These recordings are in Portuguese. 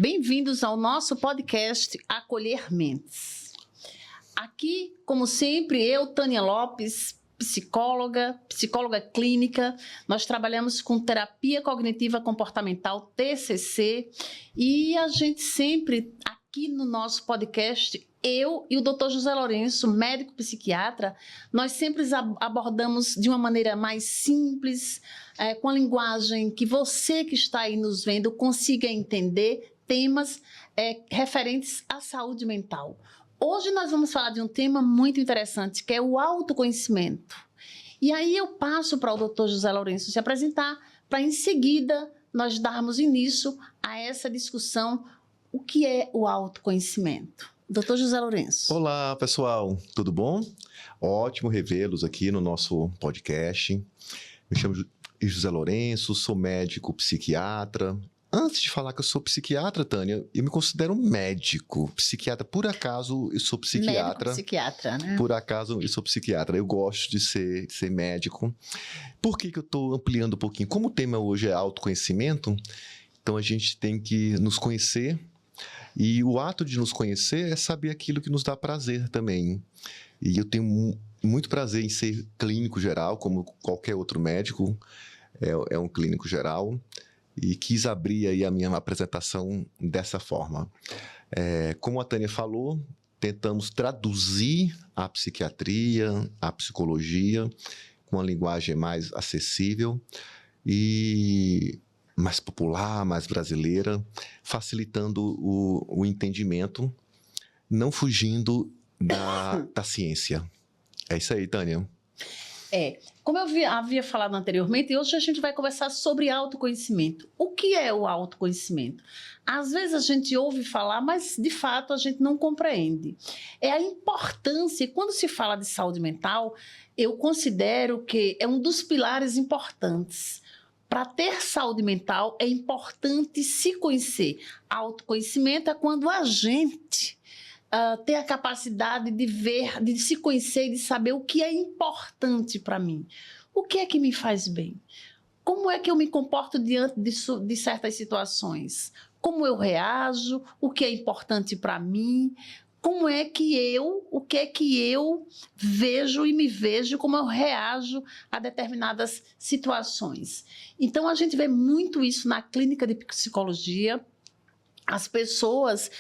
Bem-vindos ao nosso podcast Acolher Mentes. Aqui, como sempre, eu, Tânia Lopes, psicóloga clínica, nós trabalhamos com terapia cognitiva comportamental, TCC, e a gente sempre, aqui no nosso podcast, eu e o Dr. José Lourenço, médico psiquiatra, nós sempre abordamos de uma maneira mais simples, com a linguagem que você que está aí nos vendo consiga entender temas referentes à saúde mental. Hoje nós vamos falar de um tema muito interessante, que é o autoconhecimento. E aí eu passo para o Dr. José Lourenço se apresentar, para em seguida nós darmos início a essa discussão, o que é o autoconhecimento. Dr. José Lourenço. Olá, pessoal, tudo bom? Ótimo revê-los aqui no nosso podcast. Me chamo José Lourenço, sou médico psiquiatra. Antes de falar que eu sou psiquiatra, Tânia, eu me considero médico psiquiatra. Por acaso, eu sou psiquiatra. Médico psiquiatra, né? Por acaso, eu sou psiquiatra. Eu gosto de ser médico. Por que eu estou ampliando um pouquinho? Como o tema hoje é autoconhecimento, então a gente tem que nos conhecer. E o ato de nos conhecer é saber aquilo que nos dá prazer também. E eu tenho muito prazer em ser clínico geral, como qualquer outro médico é um clínico geral. E quis abrir aí a minha apresentação dessa forma. Como a Tânia falou, tentamos traduzir a psiquiatria, a psicologia, com uma linguagem mais acessível e mais popular, mais brasileira, facilitando o entendimento, não fugindo da ciência. É isso aí, Tânia. Como eu havia falado anteriormente, hoje a gente vai conversar sobre autoconhecimento. O que é o autoconhecimento? Às vezes a gente ouve falar, mas de fato a gente não compreende. É a importância, quando se fala de saúde mental, eu considero que é um dos pilares importantes. Para ter saúde mental é importante se conhecer. Autoconhecimento é quando a gente ter a capacidade de ver, de se conhecer e de saber o que é importante para mim. O que é que me faz bem? Como é que eu me comporto diante de certas situações? Como eu reajo? O que é importante para mim? O que é que eu vejo e me vejo, como eu reajo a determinadas situações. Então, a gente vê muito isso na clínica de psicologia. As pessoas,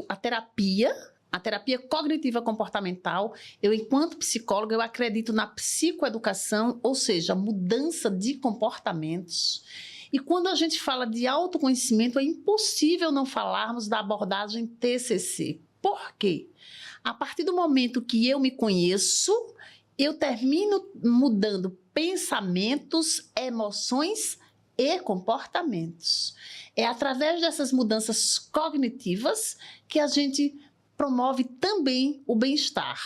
a terapia cognitiva comportamental, eu, enquanto psicóloga, eu acredito na psicoeducação, ou seja, mudança de comportamentos. E quando a gente fala de autoconhecimento, é impossível não falarmos da abordagem TCC. Por quê? A partir do momento que eu me conheço, eu termino mudando pensamentos, emoções e comportamentos. É através dessas mudanças cognitivas que a gente promove também o bem-estar.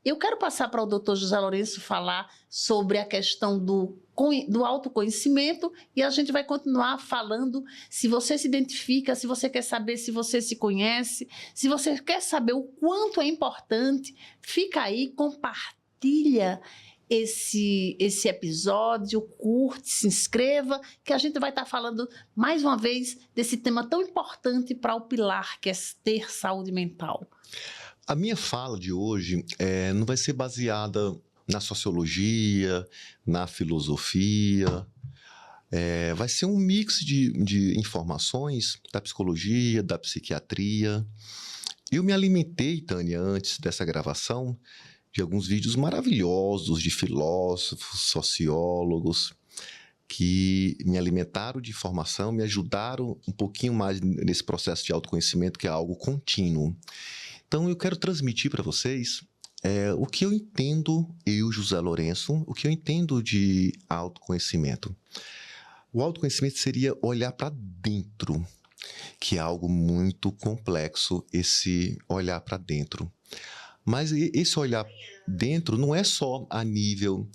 Eu quero passar para o Dr. José Lourenço falar sobre a questão do autoconhecimento e a gente vai continuar falando se você se identifica, se você quer saber se você se conhece, se você quer saber o quanto é importante, fica aí, compartilha esse episódio, curte, se inscreva, que a gente vai estar falando mais uma vez desse tema tão importante para o pilar que é ter saúde mental. A minha fala de hoje não vai ser baseada na sociologia, na filosofia. Vai ser um mix de informações da psicologia, da psiquiatria. Eu me alimentei, Tânia, antes dessa gravação, de alguns vídeos maravilhosos de filósofos, sociólogos, que me alimentaram de informação, me ajudaram um pouquinho mais nesse processo de autoconhecimento, que é algo contínuo. Então, eu quero transmitir para vocês o que eu entendo, eu, José Lourenço, o que eu entendo de autoconhecimento. O autoconhecimento seria olhar para dentro, que é algo muito complexo, esse olhar para dentro. Mas esse olhar dentro não é só a nível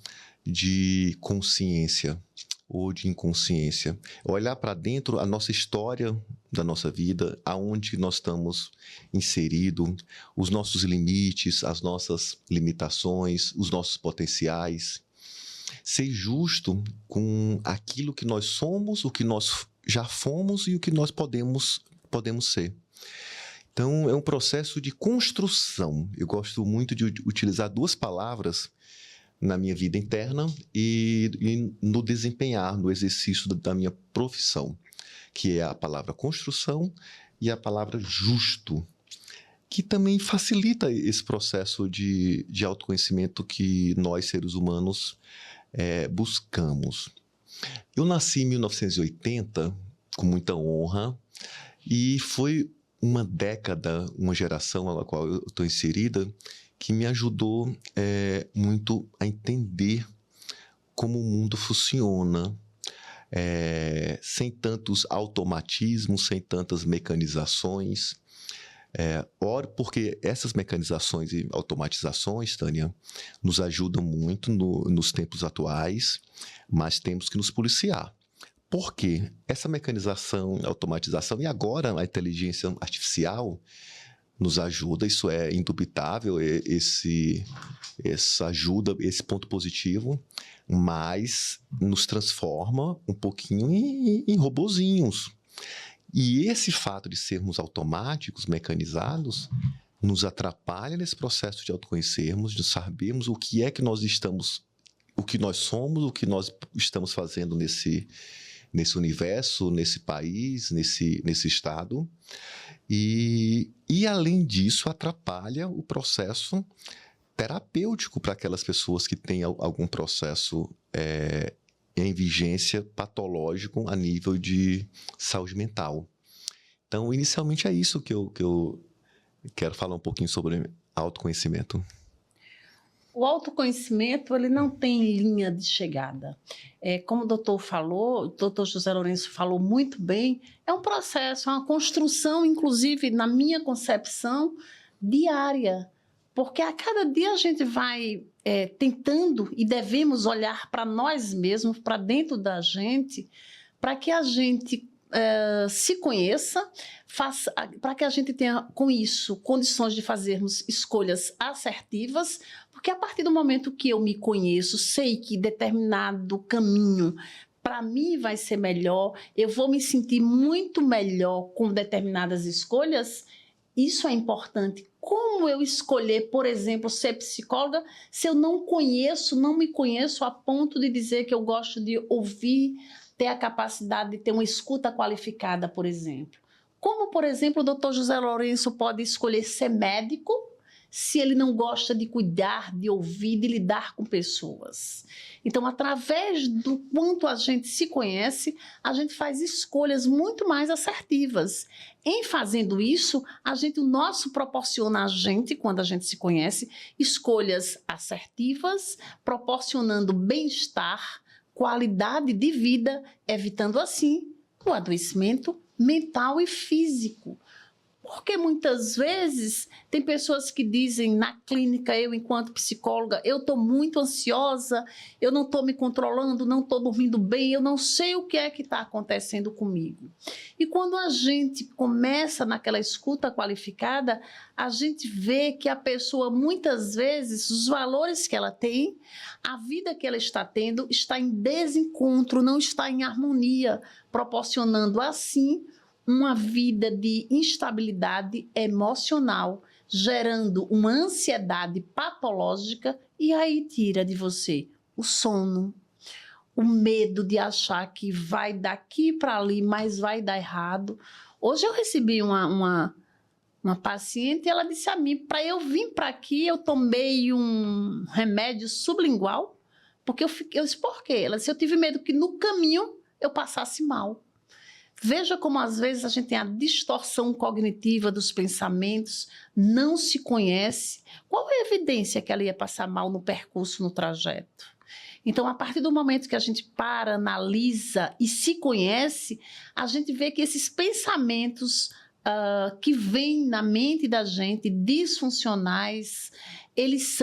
de consciência ou de inconsciência. Olhar para dentro a nossa história da nossa vida, aonde nós estamos inseridos, os nossos limites, as nossas limitações, os nossos potenciais. Ser justo com aquilo que nós somos, o que nós já fomos e o que nós podemos ser. Então, é um processo de construção. Eu gosto muito de utilizar duas palavras na minha vida interna e no desempenhar, no exercício da minha profissão, que é a palavra construção e a palavra justo, que também facilita esse processo de autoconhecimento que nós, seres humanos, buscamos. Eu nasci em 1980, com muita honra, e foi uma década, uma geração na qual eu estou inserida, que me ajudou muito a entender como o mundo funciona, sem tantos automatismos, sem tantas mecanizações. Porque essas mecanizações e automatizações, Tânia, nos ajudam muito nos tempos atuais, mas temos que nos policiar. Por quê? Essa mecanização, automatização e agora a inteligência artificial nos ajuda, isso é indubitável, essa ajuda, esse ponto positivo, mas nos transforma um pouquinho em robozinhos. E esse fato de sermos automáticos, mecanizados, nos atrapalha nesse processo de autoconhecermos, de sabermos o que é que nós estamos, o que nós somos, o que nós estamos fazendo nesse universo, nesse país, nesse estado. E além disso, atrapalha o processo terapêutico para aquelas pessoas que têm algum processo em vigência patológico a nível de saúde mental. Então, inicialmente é isso que eu quero falar um pouquinho sobre autoconhecimento. O autoconhecimento, ele não tem linha de chegada. Como o doutor falou, o doutor José Lourenço falou muito bem, é um processo, é uma construção, inclusive, na minha concepção, diária. Porque a cada dia a gente vai tentando e devemos olhar para nós mesmos, para dentro da gente, para que a gente se conheça, para que a gente tenha, com isso, condições de fazermos escolhas assertivas, porque a partir do momento que eu me conheço, sei que determinado caminho para mim vai ser melhor, eu vou me sentir muito melhor com determinadas escolhas. Isso é importante. Como eu escolher, por exemplo, ser psicóloga se eu não me conheço a ponto de dizer que eu gosto de ouvir, ter a capacidade de ter uma escuta qualificada, por exemplo? Como, por exemplo, o doutor José Lourenço pode escolher ser médico se ele não gosta de cuidar, de ouvir, de lidar com pessoas? Então, através do quanto a gente se conhece, a gente faz escolhas muito mais assertivas. Em fazendo isso, o nosso proporciona a gente, quando a gente se conhece, escolhas assertivas, proporcionando bem-estar, qualidade de vida, evitando assim o adoecimento mental e físico. Porque muitas vezes tem pessoas que dizem na clínica, eu enquanto psicóloga, eu estou muito ansiosa, eu não estou me controlando, não estou dormindo bem, eu não sei o que é que está acontecendo comigo. E quando a gente começa naquela escuta qualificada, a gente vê que a pessoa muitas vezes, os valores que ela tem, a vida que ela está tendo está em desencontro, não está em harmonia, proporcionando assim uma vida de instabilidade emocional, gerando uma ansiedade patológica e aí tira de você o sono, o medo de achar que vai daqui para ali, mas vai dar errado. Hoje eu recebi uma paciente e ela disse a mim, para eu vir para aqui, eu tomei um remédio sublingual, porque eu disse, por quê? Ela disse, eu tive medo que no caminho eu passasse mal. Veja como às vezes a gente tem a distorção cognitiva dos pensamentos, não se conhece. Qual é a evidência que ela ia passar mal no percurso, no trajeto? Então, a partir do momento que a gente para, analisa e se conhece, a gente vê que esses pensamentos que vêm na mente da gente, disfuncionais, eles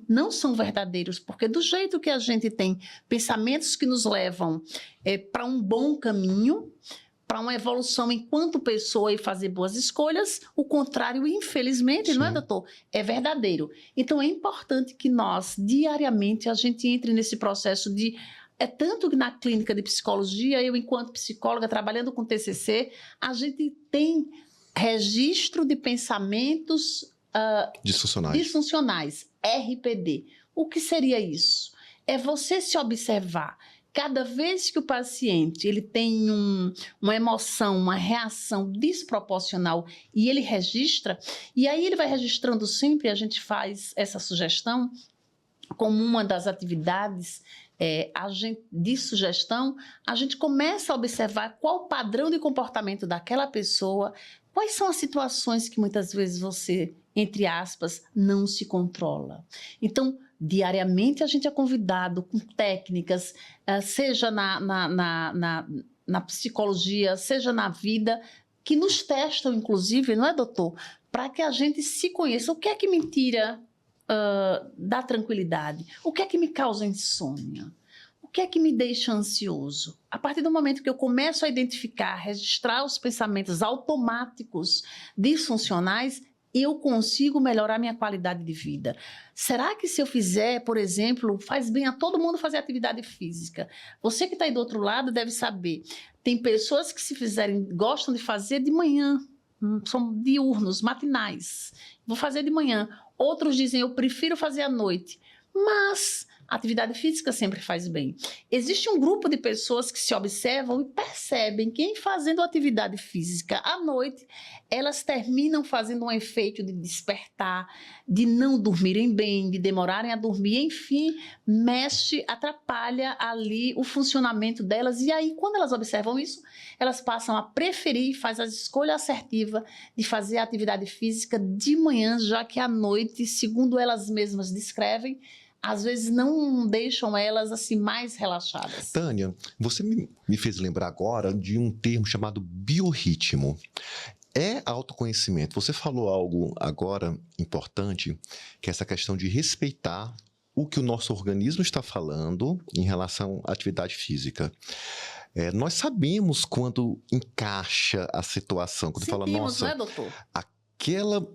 não são verdadeiros, porque do jeito que a gente tem pensamentos que nos levam para um bom caminho, para uma evolução enquanto pessoa e fazer boas escolhas, o contrário, infelizmente, Sim. Não é, doutor? É verdadeiro. Então, é importante que nós, diariamente, a gente entre nesse processo de É tanto que na clínica de psicologia, eu, enquanto psicóloga, trabalhando com TCC, a gente tem registro de pensamentos disfuncionais, RPD. O que seria isso? É você se observar. Cada vez que o paciente ele tem uma emoção, uma reação desproporcional e ele registra, e aí ele vai registrando sempre, a gente faz essa sugestão como uma das atividades de sugestão, a gente começa a observar qual o padrão de comportamento daquela pessoa, quais são as situações que muitas vezes você, entre aspas, não se controla. Então, diariamente a gente é convidado com técnicas, seja na psicologia, seja na vida, que nos testam, inclusive, não é, doutor? Para que a gente se conheça. O que é que me tira da tranquilidade? O que é que me causa insônia? O que é que me deixa ansioso? A partir do momento que eu começo a identificar, registrar os pensamentos automáticos disfuncionais, eu consigo melhorar minha qualidade de vida. Será que se eu fizer, por exemplo, faz bem a todo mundo fazer atividade física? Você que está aí do outro lado deve saber. Tem pessoas que se fizerem, gostam de fazer de manhã, são diurnos, matinais. Vou fazer de manhã. Outros dizem, eu prefiro fazer à noite. Mas a atividade física sempre faz bem. Existe um grupo de pessoas que se observam e percebem que, em fazendo atividade física à noite, elas terminam fazendo um efeito de despertar, de não dormirem bem, de demorarem a dormir, enfim, mexe, atrapalha ali o funcionamento delas. E aí, quando elas observam isso, elas passam a preferir, faz a escolha assertiva de fazer a atividade física de manhã, já que à noite, segundo elas mesmas descrevem, às vezes não deixam elas assim mais relaxadas. Tânia, você me fez lembrar agora de um termo chamado biorritmo. É autoconhecimento. Você falou algo agora importante, que é essa questão de respeitar o que o nosso organismo está falando em relação à atividade física. Nós sabemos quando encaixa a situação, quando fala, nossa, não é, doutor?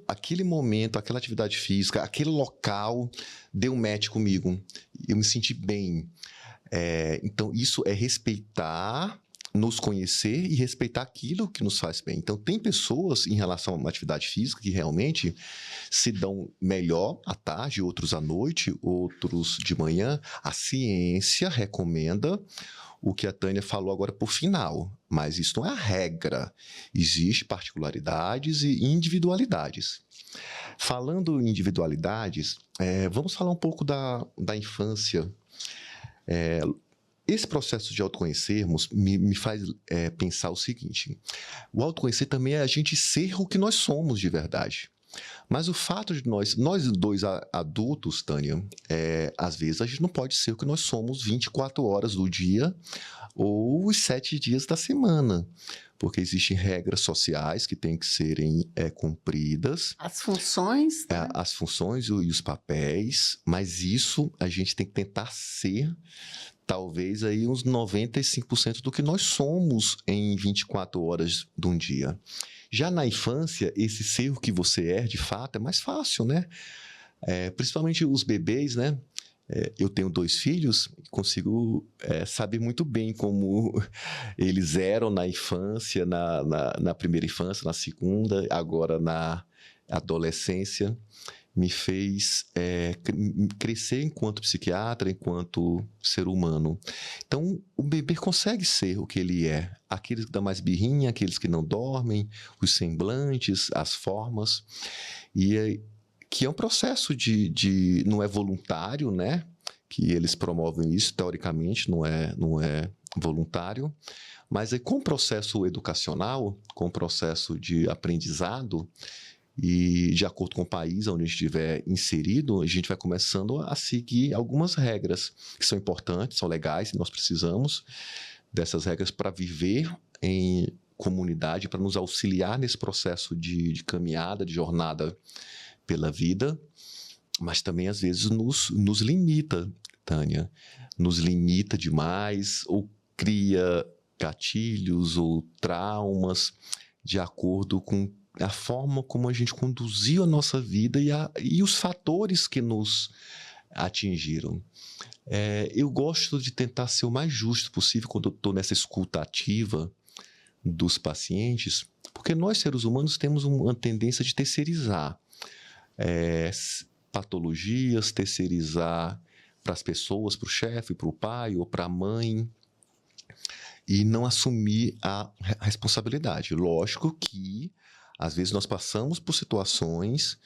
Aquele momento, aquela atividade física, aquele local deu match comigo. Eu me senti bem. Então, isso é respeitar, nos conhecer e respeitar aquilo que nos faz bem. Então, tem pessoas em relação a uma atividade física que realmente se dão melhor à tarde, outros à noite, outros de manhã. A ciência recomenda o que a Tânia falou agora por final, mas isso não é a regra. Existem particularidades e individualidades. Falando em individualidades, vamos falar um pouco da infância. Esse processo de autoconhecermos me faz pensar o seguinte: o autoconhecer também é a gente ser o que nós somos de verdade. Mas o fato de nós dois adultos, Tânia, às vezes a gente não pode ser o que nós somos 24 horas do dia ou os 7 dias da semana, porque existem regras sociais que têm que serem cumpridas. As funções. Né? As funções e os papéis, mas isso a gente tem que tentar ser talvez aí uns 95% do que nós somos em 24 horas de um dia. Já na infância, esse ser o que você é, de fato, é mais fácil, né? Principalmente os bebês, né? Eu tenho 2 filhos e consigo saber muito bem como eles eram na infância, na primeira infância, na segunda, agora na adolescência. Me fez crescer enquanto psiquiatra, enquanto ser humano. Então, o bebê consegue ser o que ele é. Aqueles que dão mais birrinha, aqueles que não dormem, os semblantes, as formas. Que é um processo não é voluntário, né? Que eles promovem isso, teoricamente, não é voluntário. Mas com o processo educacional, com o processo de aprendizado, e de acordo com o país onde a gente estiver inserido, a gente vai começando a seguir algumas regras que são importantes, são legais, e nós precisamos dessas regras para viver em comunidade, para nos auxiliar nesse processo de caminhada, de jornada pela vida, mas também às vezes nos limita, Tânia, nos limita demais, ou cria gatilhos ou traumas de acordo com a forma como a gente conduziu a nossa vida e os fatores que nos atingiram. Eu gosto de tentar ser o mais justo possível quando eu estou nessa escuta ativa dos pacientes, porque nós, seres humanos, temos uma tendência de terceirizar patologias, terceirizar para as pessoas, para o chefe, para o pai ou para a mãe, e não assumir a responsabilidade. Lógico que, às vezes, nós passamos por situações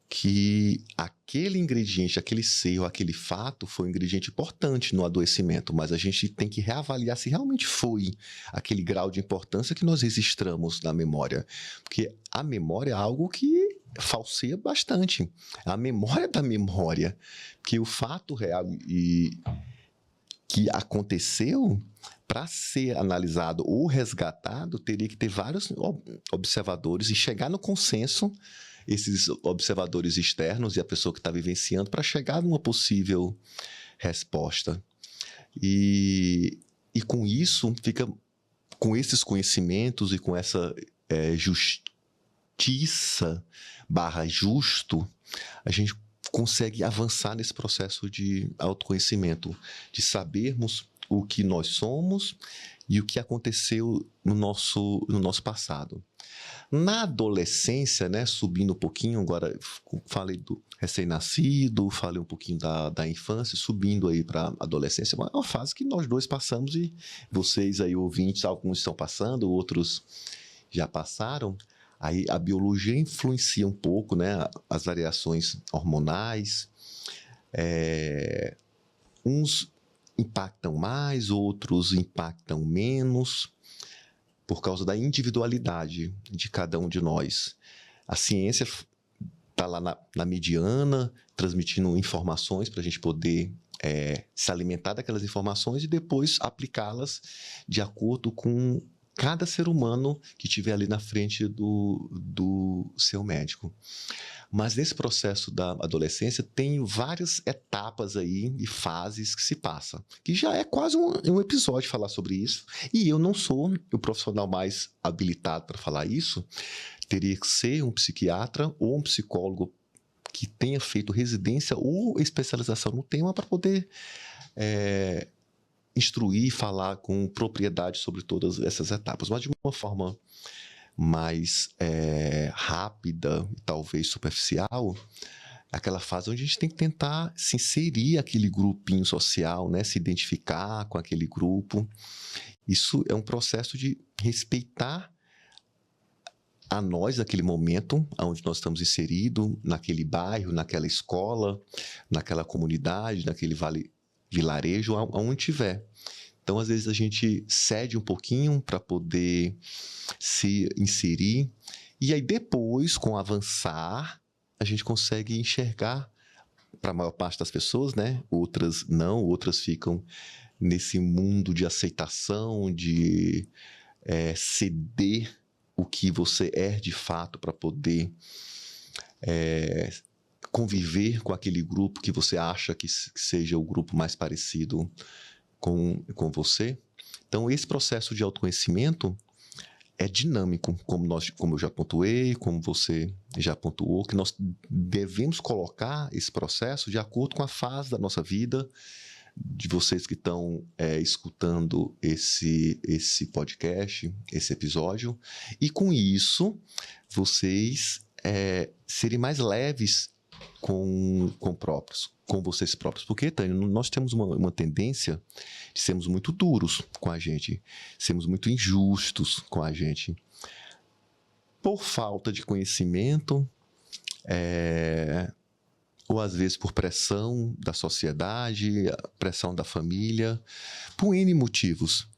que aquele ingrediente, aquele ser ou aquele fato foi um ingrediente importante no adoecimento, mas a gente tem que reavaliar se realmente foi aquele grau de importância que nós registramos na memória. Porque a memória é algo que falseia bastante. A memória da memória, que o fato real e que aconteceu, para ser analisado ou resgatado, teria que ter vários observadores e chegar no consenso, esses observadores externos e a pessoa que está vivenciando, para chegar numa possível resposta. E com isso, fica com esses conhecimentos e com essa justiça/justo, a gente consegue avançar nesse processo de autoconhecimento, de sabermos o que nós somos e o que aconteceu no nosso passado. Na adolescência, né, subindo um pouquinho, agora falei do recém-nascido, falei um pouquinho da infância, subindo aí para a adolescência, é uma fase que nós dois passamos e vocês aí, ouvintes, alguns estão passando, outros já passaram. Aí a biologia influencia um pouco, né, as variações hormonais, uns impactam mais, outros impactam menos, por causa da individualidade de cada um de nós. A ciência está lá na mediana, transmitindo informações para a gente poder se alimentar daquelas informações e depois aplicá-las de acordo com cada ser humano que estiver ali na frente do seu médico. Mas nesse processo da adolescência tem várias etapas aí e fases que se passam, que já é quase um episódio falar sobre isso, e eu não sou o profissional mais habilitado para falar isso. Teria que ser um psiquiatra ou um psicólogo que tenha feito residência ou especialização no tema para poder instruir e falar com propriedade sobre todas essas etapas, mas de uma forma mais rápida e talvez superficial, aquela fase onde a gente tem que tentar se inserir aquele grupinho social, né? Se identificar com aquele grupo. Isso é um processo de respeitar a nós naquele momento onde nós estamos inseridos, naquele bairro, naquela escola, naquela comunidade, naquele vilarejo, aonde tiver. Então, às vezes, a gente cede um pouquinho para poder se inserir. E aí, depois, com o avançar, a gente consegue enxergar, para a maior parte das pessoas, né? Outras não, outras ficam nesse mundo de aceitação, de ceder o que você é de fato para poder conviver com aquele grupo que você acha que seja o grupo mais parecido com você. Então, esse processo de autoconhecimento é dinâmico, como eu já pontuei, como você já pontuou, que nós devemos colocar esse processo de acordo com a fase da nossa vida, de vocês que estão escutando esse podcast, esse episódio, e com isso, vocês serem mais leves com vocês próprios. Porque, Tânia, nós temos uma tendência de sermos muito duros com a gente, sermos muito injustos com a gente. Por falta de conhecimento, ou às vezes por pressão da sociedade, pressão da família, por N motivos.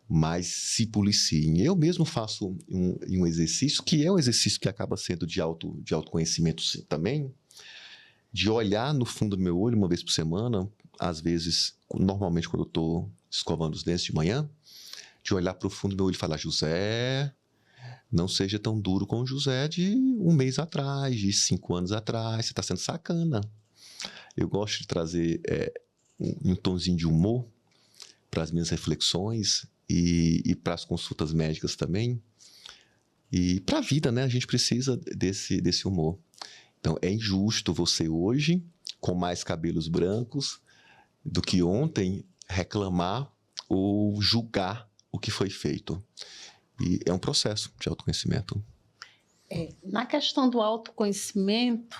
Mas se policiem. Eu mesmo faço um exercício, que é um exercício que acaba sendo de autoconhecimento também, de olhar no fundo do meu olho uma vez por semana, às vezes, normalmente quando eu estou escovando os dentes de manhã, de olhar para o fundo do meu olho e falar: José, não seja tão duro com o José de um mês atrás, de 5 anos atrás, você está sendo sacana. Eu gosto de trazer um tonzinho de humor para as minhas reflexões e para as consultas médicas também. E para a vida, né? A gente precisa desse humor. Então, é injusto você hoje com mais cabelos brancos do que ontem reclamar ou julgar o que foi feito. E é um processo de autoconhecimento. Na questão do autoconhecimento,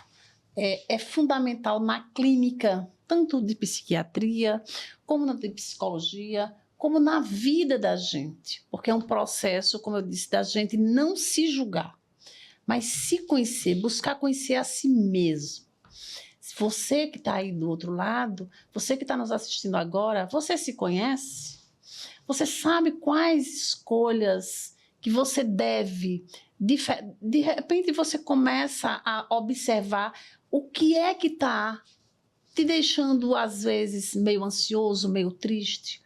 é fundamental na clínica, tanto de psiquiatria, como na de psicologia, como na vida da gente. Porque é um processo, como eu disse, da gente não se julgar, mas se conhecer, buscar conhecer a si mesmo. Você que está aí do outro lado, você que está nos assistindo agora, você se conhece? Você sabe quais escolhas que você deve... De repente você começa a observar o que é que está te deixando, às vezes, meio ansioso, meio triste.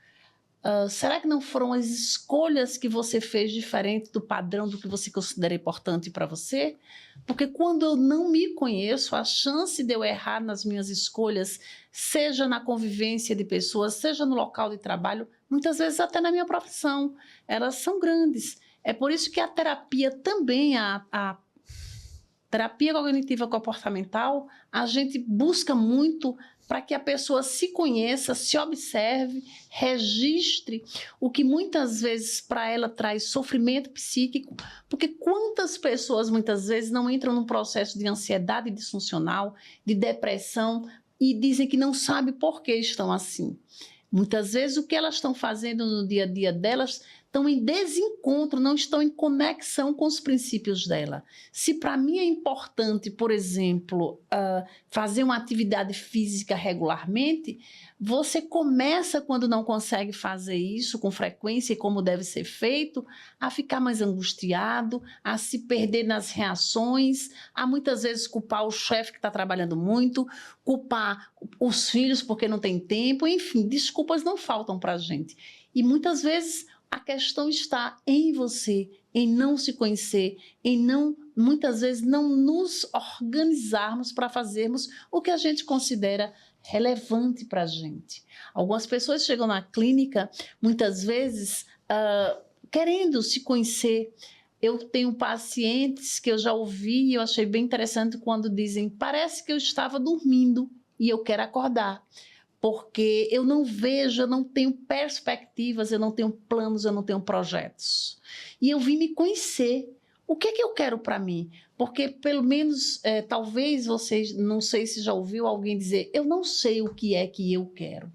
Será que não foram as escolhas que você fez diferente do padrão do que você considera importante para você? Porque quando eu não me conheço, a chance de eu errar nas minhas escolhas, seja na convivência de pessoas, seja no local de trabalho, muitas vezes até na minha profissão, elas são grandes. É por isso que a terapia também, a terapia cognitiva comportamental, a gente busca muito para que a pessoa se conheça, se observe, registre o que muitas vezes para ela traz sofrimento psíquico, porque quantas pessoas muitas vezes não entram num processo de ansiedade disfuncional, de depressão e dizem que não sabem por que estão assim. Muitas vezes o que elas estão fazendo no dia a dia delas estão em desencontro, não estão em conexão com os princípios dela. Se para mim é importante, por exemplo, fazer uma atividade física regularmente, você começa, quando não consegue fazer isso com frequência e como deve ser feito, a ficar mais angustiado, a se perder nas reações, a muitas vezes culpar o chefe que está trabalhando muito, culpar os filhos porque não tem tempo, enfim, desculpas não faltam para a gente. E muitas vezes a questão está em você, em não se conhecer, em não, muitas vezes, não nos organizarmos para fazermos o que a gente considera relevante para a gente. Algumas pessoas chegam na clínica, muitas vezes, querendo se conhecer. Eu tenho pacientes que eu já ouvi e eu achei bem interessante quando dizem: parece que eu estava dormindo e eu quero acordar. Porque eu não vejo, eu não tenho perspectivas, eu não tenho planos, eu não tenho projetos. E eu vim me conhecer. O que é que eu quero para mim? Porque pelo menos, talvez vocês, não sei se já ouviu alguém dizer, eu não sei o que é que eu quero.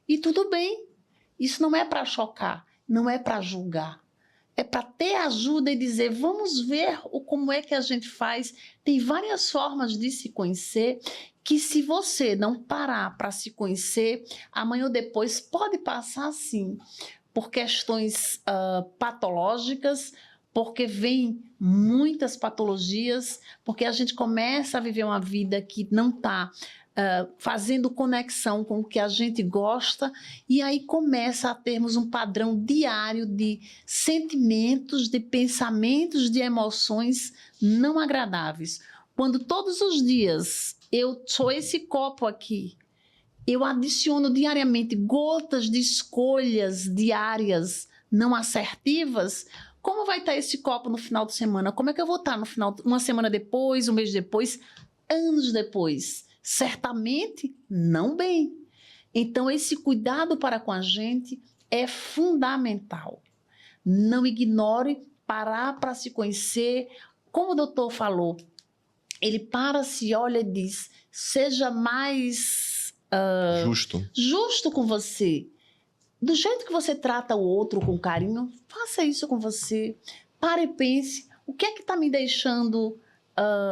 E tudo bem, isso não é para chocar, não é para julgar. É para ter ajuda e dizer, vamos ver como é que a gente faz. Tem várias formas de se conhecer, que se você não parar para se conhecer, amanhã ou depois pode passar sim, por questões patológicas, porque vem muitas patologias, porque a gente começa a viver uma vida que não está fazendo conexão com o que a gente gosta, e aí começa a termos um padrão diário de sentimentos, de pensamentos, de emoções não agradáveis. Quando todos os dias eu sou esse copo aqui, eu adiciono diariamente gotas de escolhas diárias não assertivas, como vai estar esse copo no final de semana? Como é que eu vou estar no final, uma semana depois, um mês depois, anos depois? Certamente não bem. Então, esse cuidado para com a gente é fundamental. Não ignore, parar para se conhecer. Como o doutor falou, ele para, se olha e diz, seja mais justo com você. Do jeito que você trata o outro com carinho, faça isso com você. Pare e pense, o que é que está me deixando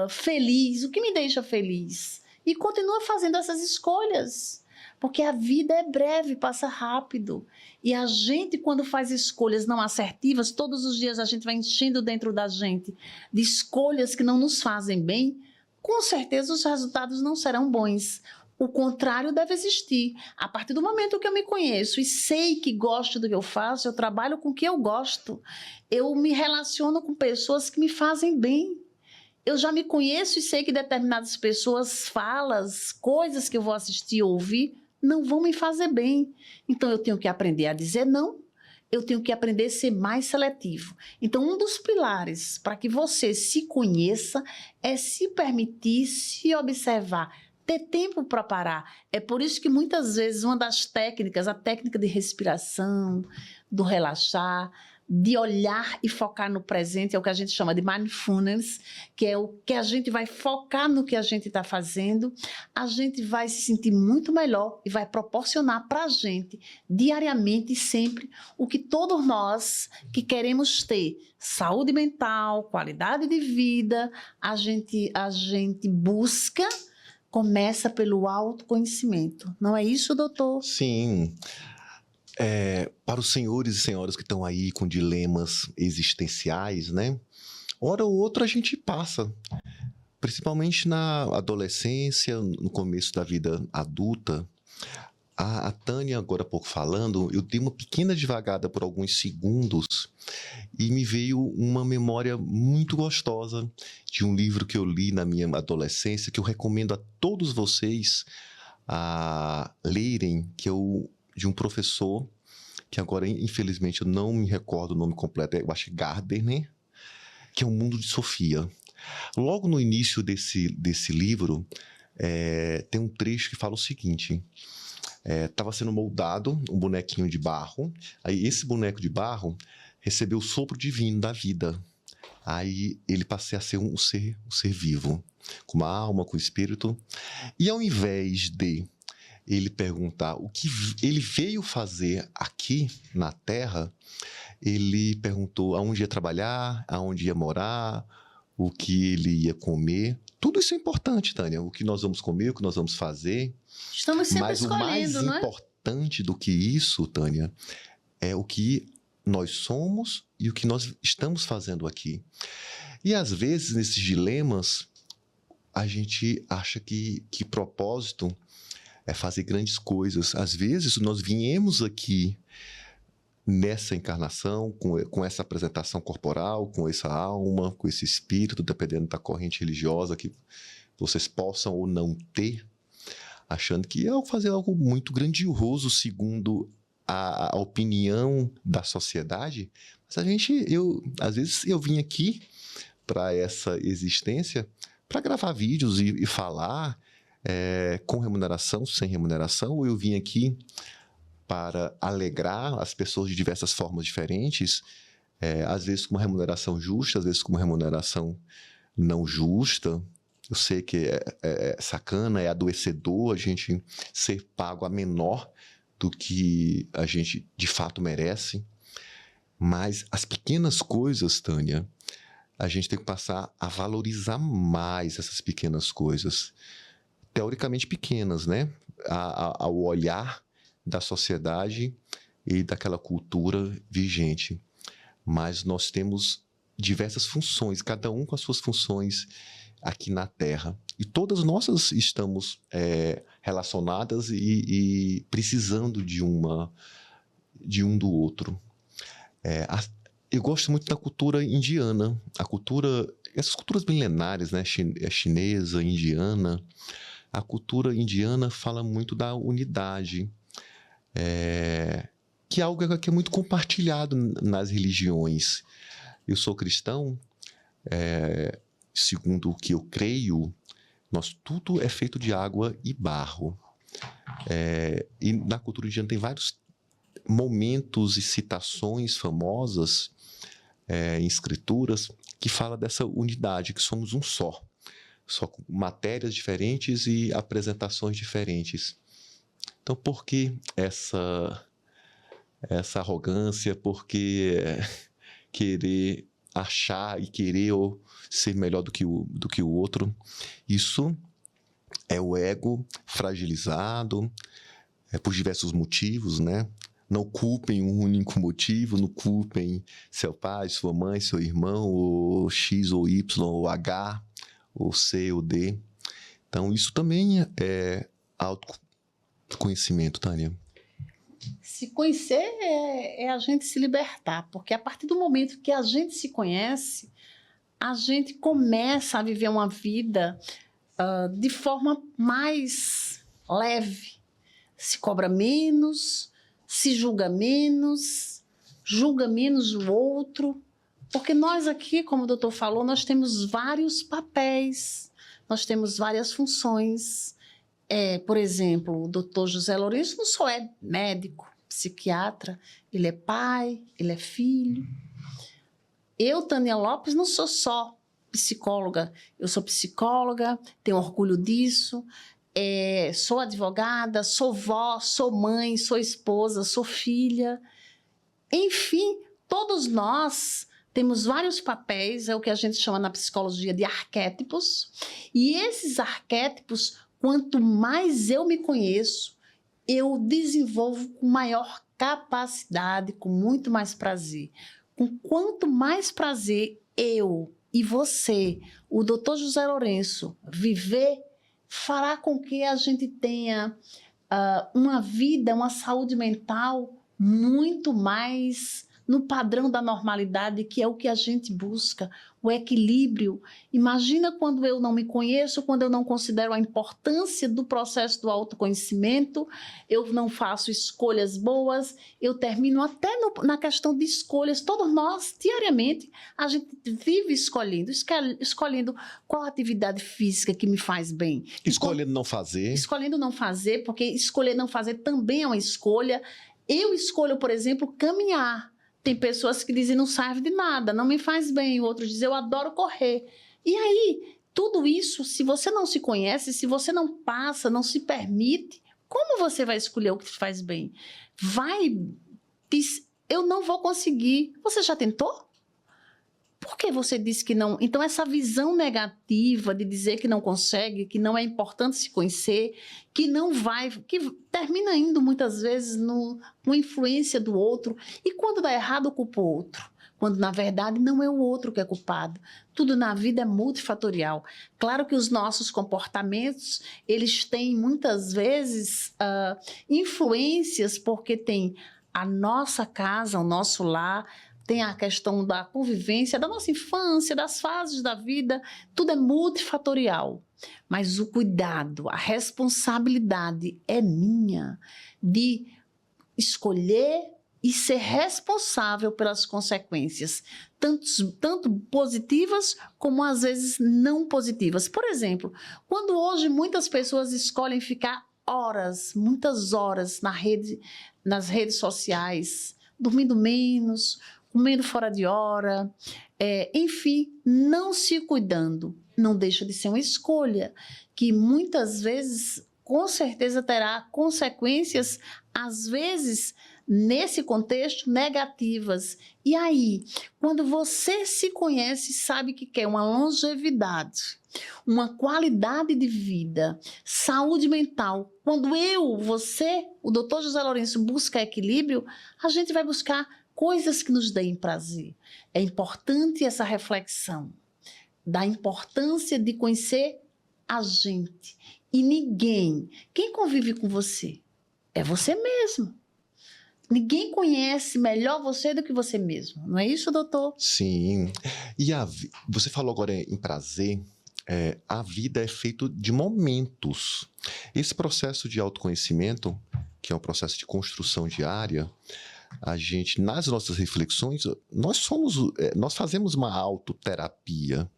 feliz? O que me deixa feliz? E continua fazendo essas escolhas, porque a vida é breve, passa rápido. E a gente, quando faz escolhas não assertivas, todos os dias a gente vai enchendo dentro da gente de escolhas que não nos fazem bem, com certeza os resultados não serão bons. O contrário deve existir. A partir do momento que eu me conheço e sei que gosto do que eu faço, eu trabalho com o que eu gosto, eu me relaciono com pessoas que me fazem bem. Eu já me conheço e sei que determinadas pessoas, falas, coisas que eu vou assistir ou ouvir, não vão me fazer bem. Então, eu tenho que aprender a dizer não, eu tenho que aprender a ser mais seletivo. Então, um dos pilares para que você se conheça é se permitir se observar ter tempo para parar. É por isso que muitas vezes uma das técnicas, a técnica de respiração, do relaxar, de olhar e focar no presente, é o que a gente chama de mindfulness, que é o que a gente vai focar no que a gente está fazendo, a gente vai se sentir muito melhor e vai proporcionar para a gente, diariamente e sempre, o que todos nós que queremos ter, saúde mental, qualidade de vida, a gente busca, começa pelo autoconhecimento. Não é isso, doutor? Sim. Para os senhores e senhoras que estão aí com dilemas existenciais, né? Hora ou outra a gente passa, principalmente na adolescência, no começo da vida adulta. A Tânia, agora há pouco falando, eu dei uma pequena devagada por alguns segundos e me veio uma memória muito gostosa de um livro que eu li na minha adolescência, que eu recomendo a todos vocês a lerem, que é de um professor, que agora, infelizmente, eu não me recordo o nome completo, eu acho que Gardner, que é O Mundo de Sofia. Logo no início desse livro, tem um trecho que fala o seguinte: estava sendo moldado um bonequinho de barro, aí esse boneco de barro recebeu o sopro divino da vida. Aí ele passou a ser um ser vivo, com uma alma, com um espírito, e ao invés de ele perguntar o que ele veio fazer aqui na Terra, ele perguntou aonde ia trabalhar, aonde ia morar, o que ele ia comer. Tudo isso é importante, Tânia, o que nós vamos comer, o que nós vamos fazer. Estamos sempre Mas o mais escolhendo, não é? importante do que isso, Tânia, é o que nós somos e o que nós estamos fazendo aqui. E às vezes, nesses dilemas, a gente acha que propósito é fazer grandes coisas. Às vezes, nós viemos aqui nessa encarnação, com essa apresentação corporal, com essa alma, com esse espírito, dependendo da corrente religiosa que vocês possam ou não ter, achando que é fazer algo muito grandioso, segundo a opinião da sociedade. Mas às vezes eu vim aqui para essa existência para gravar vídeos e falar, com remuneração, sem remuneração, ou eu vim aqui para alegrar as pessoas de diversas formas diferentes, às vezes com uma remuneração justa, às vezes com uma remuneração não justa. Eu sei que é sacana, é adoecedor a gente ser pago a menor do que a gente de fato merece, mas as pequenas coisas, Tânia, a gente tem que passar a valorizar mais essas pequenas coisas, teoricamente pequenas, né? Ao olhar da sociedade e daquela cultura vigente. Mas nós temos diversas funções, cada um com as suas funções aqui na Terra. E todas nossas estamos relacionadas e precisando de um do outro. Eu gosto muito da cultura indiana, essas culturas milenares, né? Chinesa, indiana. A cultura indiana fala muito da unidade, que é algo que é muito compartilhado nas religiões. Eu sou cristão, segundo o que eu creio, tudo é feito de água e barro. E na cultura indiana tem vários momentos e citações famosas em escrituras que falam dessa unidade, que somos um só com matérias diferentes e apresentações diferentes. Então, por que essa arrogância? Por que querer achar e querer ou ser melhor do que o outro? Isso é o ego fragilizado, por diversos motivos, né? Não culpem um único motivo, não culpem seu pai, sua mãe, seu irmão, ou X ou Y, ou H, ou C ou D. Então, isso também é autoconhecimento, Tânia. Se conhecer é a gente se libertar, porque a partir do momento que a gente se conhece, a gente começa a viver uma vida de forma mais leve. Se cobra menos, se julga menos o outro. Porque nós aqui, como o doutor falou, nós temos vários papéis, nós temos várias funções. Por exemplo, o doutor José Lourenço não só é médico, psiquiatra, ele é pai, ele é filho. Eu, Tânia Lopes, não sou só psicóloga, eu sou psicóloga, tenho orgulho disso, sou advogada, sou vó, sou mãe, sou esposa, sou filha. Enfim, todos nós temos vários papéis, é o que a gente chama na psicologia de arquétipos, e esses arquétipos, quanto mais eu me conheço, eu desenvolvo com maior capacidade, com muito mais prazer. Com quanto mais prazer eu e você, o Dr. José Lourenço, viver, fará com que a gente tenha uma vida, uma saúde mental muito mais no padrão da normalidade, que é o que a gente busca, o equilíbrio. Imagina quando eu não me conheço, quando eu não considero a importância do processo do autoconhecimento, eu não faço escolhas boas, eu termino até na questão de escolhas. Todos nós, diariamente, a gente vive escolhendo qual atividade física que me faz bem. Escolhendo não fazer. Escolhendo não fazer, porque escolher não fazer também é uma escolha. Eu escolho, por exemplo, caminhar. Tem pessoas que dizem, não serve de nada, não me faz bem. Outros dizem, eu adoro correr. E aí, tudo isso, se você não se conhece, se você não passa, não se permite, como você vai escolher o que te faz bem? Eu não vou conseguir. Você já tentou? Por que você disse que não? Então, essa visão negativa de dizer que não consegue, que não é importante se conhecer, que não vai, que termina indo muitas vezes com influência do outro. E quando dá errado, culpa o outro. Quando, na verdade, não é o outro que é culpado. Tudo na vida é multifatorial. Claro que os nossos comportamentos, eles têm muitas vezes influências, porque tem a nossa casa, o nosso lar, tem a questão da convivência, da nossa infância, das fases da vida, tudo é multifatorial. Mas o cuidado, a responsabilidade é minha de escolher e ser responsável pelas consequências, tanto positivas como às vezes não positivas. Por exemplo, quando hoje muitas pessoas escolhem ficar horas, muitas horas nas redes sociais, dormindo menos, comendo fora de hora, enfim, não se cuidando, não deixa de ser uma escolha que muitas vezes, com certeza, terá consequências, às vezes, nesse contexto, negativas. E aí, quando você se conhece, sabe que quer uma longevidade, uma qualidade de vida, saúde mental, quando você, o Dr. José Lourenço, busca equilíbrio, a gente vai buscar coisas que nos deem prazer. É importante essa reflexão da importância de conhecer a gente. E quem convive com você é você mesmo. Ninguém conhece melhor você do que você mesmo. Não é isso, doutor? Sim. E você falou agora em prazer. A vida é feita de momentos. Esse processo de autoconhecimento, que é um processo de construção diária, a gente, nas nossas reflexões, nós fazemos uma autoterapia.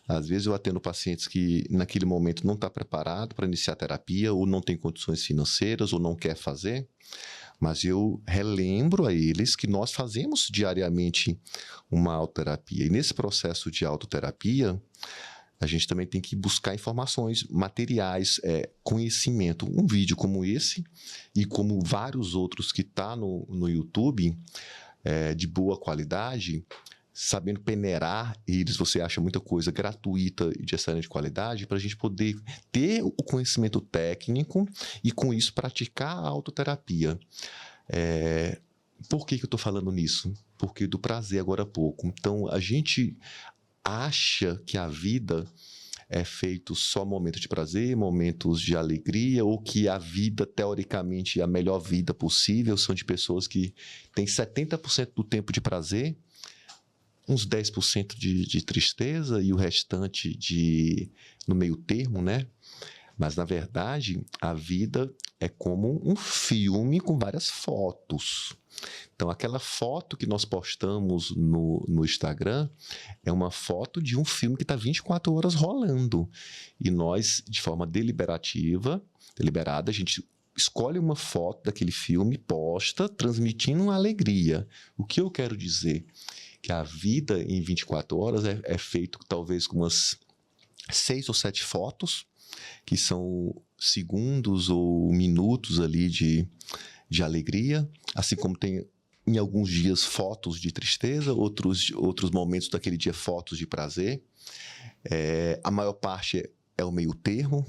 Às vezes eu atendo pacientes que naquele momento não está preparado para iniciar a terapia, ou não tem condições financeiras, ou não quer fazer, mas eu relembro a eles que nós fazemos diariamente uma autoterapia. E nesse processo de autoterapia, a gente também tem que buscar informações, materiais, conhecimento. Um vídeo como esse e como vários outros que está no YouTube, de boa qualidade, sabendo peneirar eles, você acha muita coisa gratuita e de excelente qualidade, para a gente poder ter o conhecimento técnico e, com isso, praticar a autoterapia. Por que eu estou falando nisso? Porque do prazer agora há pouco. Então, a gente acha que a vida é feito só momentos de prazer, momentos de alegria, ou que a vida, teoricamente, a melhor vida possível são de pessoas que têm 70% do tempo de prazer, uns 10% de tristeza e o restante no meio termo, né? Mas, na verdade, a vida é como um filme com várias fotos. Então, aquela foto que nós postamos no Instagram é uma foto de um filme que está 24 horas rolando. E nós, de forma deliberada, a gente escolhe uma foto daquele filme, posta, transmitindo uma alegria. O que eu quero dizer? Que a vida em 24 horas é feito talvez com umas 6 ou 7 fotos, que são segundos ou minutos ali de alegria, assim como tem em alguns dias fotos de tristeza, outros momentos daquele dia fotos de prazer. A maior parte é o meio termo.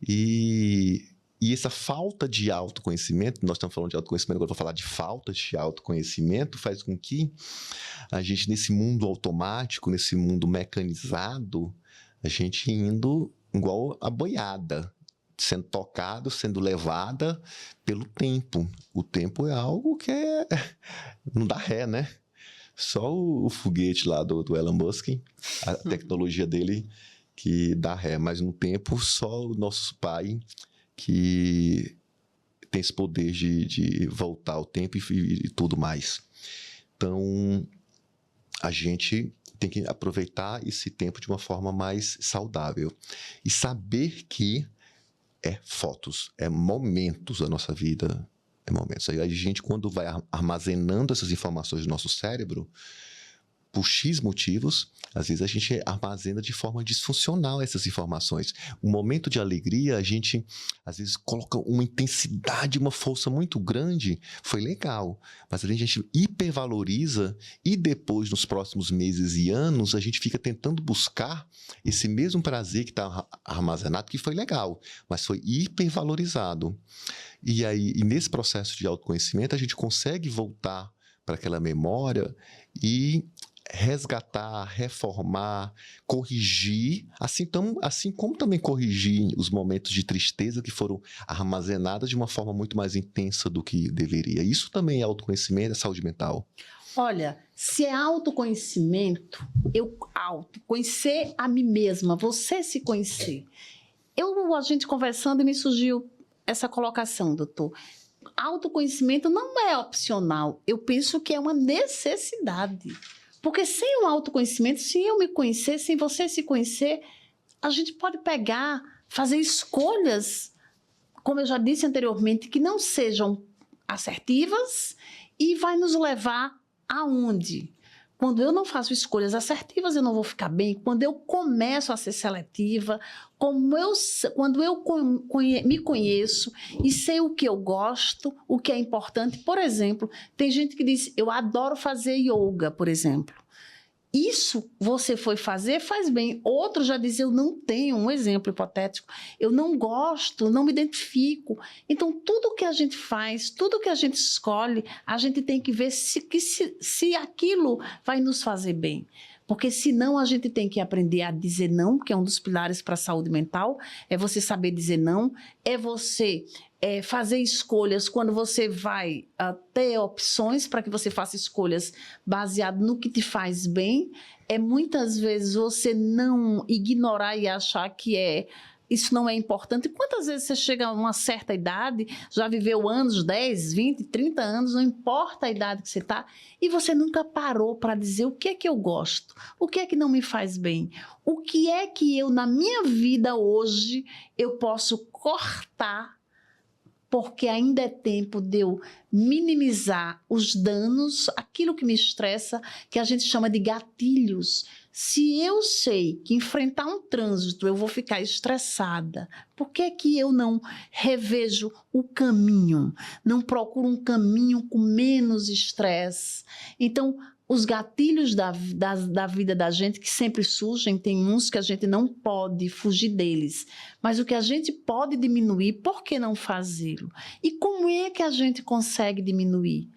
E essa falta de autoconhecimento, nós estamos falando de autoconhecimento, agora eu vou falar de falta de autoconhecimento, faz com que a gente, nesse mundo automático, nesse mundo mecanizado, a gente indo igual a boiada, sendo tocado, sendo levada pelo tempo. O tempo é algo que não dá ré, né? Só o foguete lá do Elon Musk, a tecnologia dele que dá ré, mas no tempo só o nosso pai que tem esse poder de voltar ao tempo e tudo mais. Então, a gente tem que aproveitar esse tempo de uma forma mais saudável e saber que fotos, momentos da nossa vida, momentos. Aí a gente, quando vai armazenando essas informações no nosso cérebro, por X motivos, às vezes a gente armazena de forma disfuncional essas informações. Um momento de alegria, a gente, às vezes, coloca uma intensidade, uma força muito grande, foi legal, mas a gente hipervaloriza e depois, nos próximos meses e anos, a gente fica tentando buscar esse mesmo prazer que está armazenado, que foi legal, mas foi hipervalorizado. E aí, nesse processo de autoconhecimento, a gente consegue voltar para aquela memória e resgatar, reformar, corrigir, assim como também corrigir os momentos de tristeza que foram armazenados de uma forma muito mais intensa do que deveria. Isso também é autoconhecimento, é saúde mental. Olha, se é autoconhecimento, conhecer a mim mesma, você se conhecer. A gente conversando e me surgiu essa colocação, doutor. Autoconhecimento não é opcional, eu penso que é uma necessidade. Porque sem o autoconhecimento, se eu me conhecer, sem você se conhecer, a gente pode fazer escolhas, como eu já disse anteriormente, que não sejam assertivas e vai nos levar aonde? Quando eu não faço escolhas assertivas, eu não vou ficar bem. Quando eu começo a ser seletiva, quando eu me conheço e sei o que eu gosto, o que é importante. Por exemplo, tem gente que diz, eu adoro fazer yoga, por exemplo. Isso você foi fazer, faz bem. Outro já diz, eu não tenho, um exemplo hipotético, eu não gosto, não me identifico. Então, tudo que a gente faz, tudo que a gente escolhe, a gente tem que ver se aquilo vai nos fazer bem. Porque senão a gente tem que aprender a dizer não, que é um dos pilares para a saúde mental, é você saber dizer não, é você fazer escolhas quando você vai ter opções para que você faça escolhas baseado no que te faz bem. Muitas vezes você não ignorar e achar que isso não é importante. Quantas vezes você chega a uma certa idade, já viveu anos, 10, 20, 30 anos, não importa a idade que você está, e você nunca parou para dizer o que é que eu gosto, o que é que não me faz bem, o que é que eu, na minha vida hoje, eu posso cortar, porque ainda é tempo de eu minimizar os danos, aquilo que me estressa, que a gente chama de gatilhos. Se eu sei que enfrentar um trânsito eu vou ficar estressada, por que que eu não revejo o caminho? Não procuro um caminho com menos estresse? Então, os gatilhos da vida da gente que sempre surgem, tem uns que a gente não pode fugir deles, mas o que a gente pode diminuir, por que não fazê-lo? E como é que a gente consegue diminuir?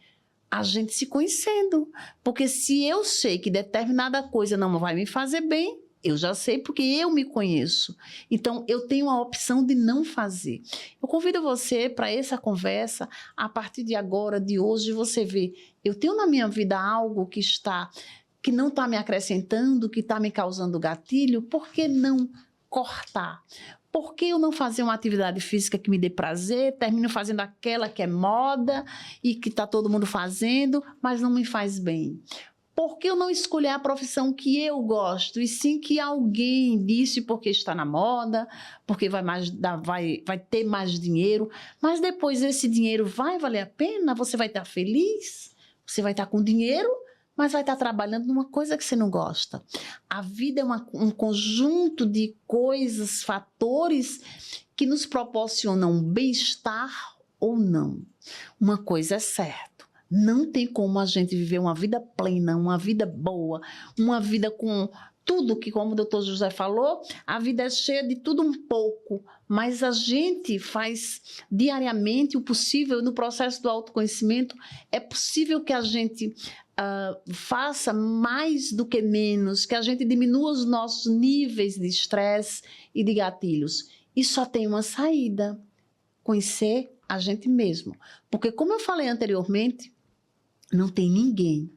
A gente se conhecendo, porque se eu sei que determinada coisa não vai me fazer bem, eu já sei porque eu me conheço. Então, eu tenho a opção de não fazer. Eu convido você para essa conversa, a partir de agora, de hoje, você vê, eu tenho na minha vida algo que não está me acrescentando, que está me causando gatilho, por que não cortar? Por que eu não fazer uma atividade física que me dê prazer, termino fazendo aquela que é moda e que está todo mundo fazendo, mas não me faz bem? Por que eu não escolher a profissão que eu gosto, e sim que alguém disse porque está na moda, porque vai ter mais dinheiro, mas depois esse dinheiro vai valer a pena? Você vai estar feliz? Você vai estar com dinheiro, mas vai estar trabalhando numa coisa que você não gosta. A vida é um conjunto de coisas, fatores que nos proporcionam bem-estar ou não. Uma coisa é certa. Não tem como a gente viver uma vida plena, uma vida boa, uma vida com tudo que, como o doutor José falou, a vida é cheia de tudo um pouco, mas a gente faz diariamente o possível no processo do autoconhecimento. É possível que a gente faça mais do que menos, que a gente diminua os nossos níveis de estresse e de gatilhos. E só tem uma saída: conhecer a gente mesmo. Porque, como eu falei anteriormente, não tem ninguém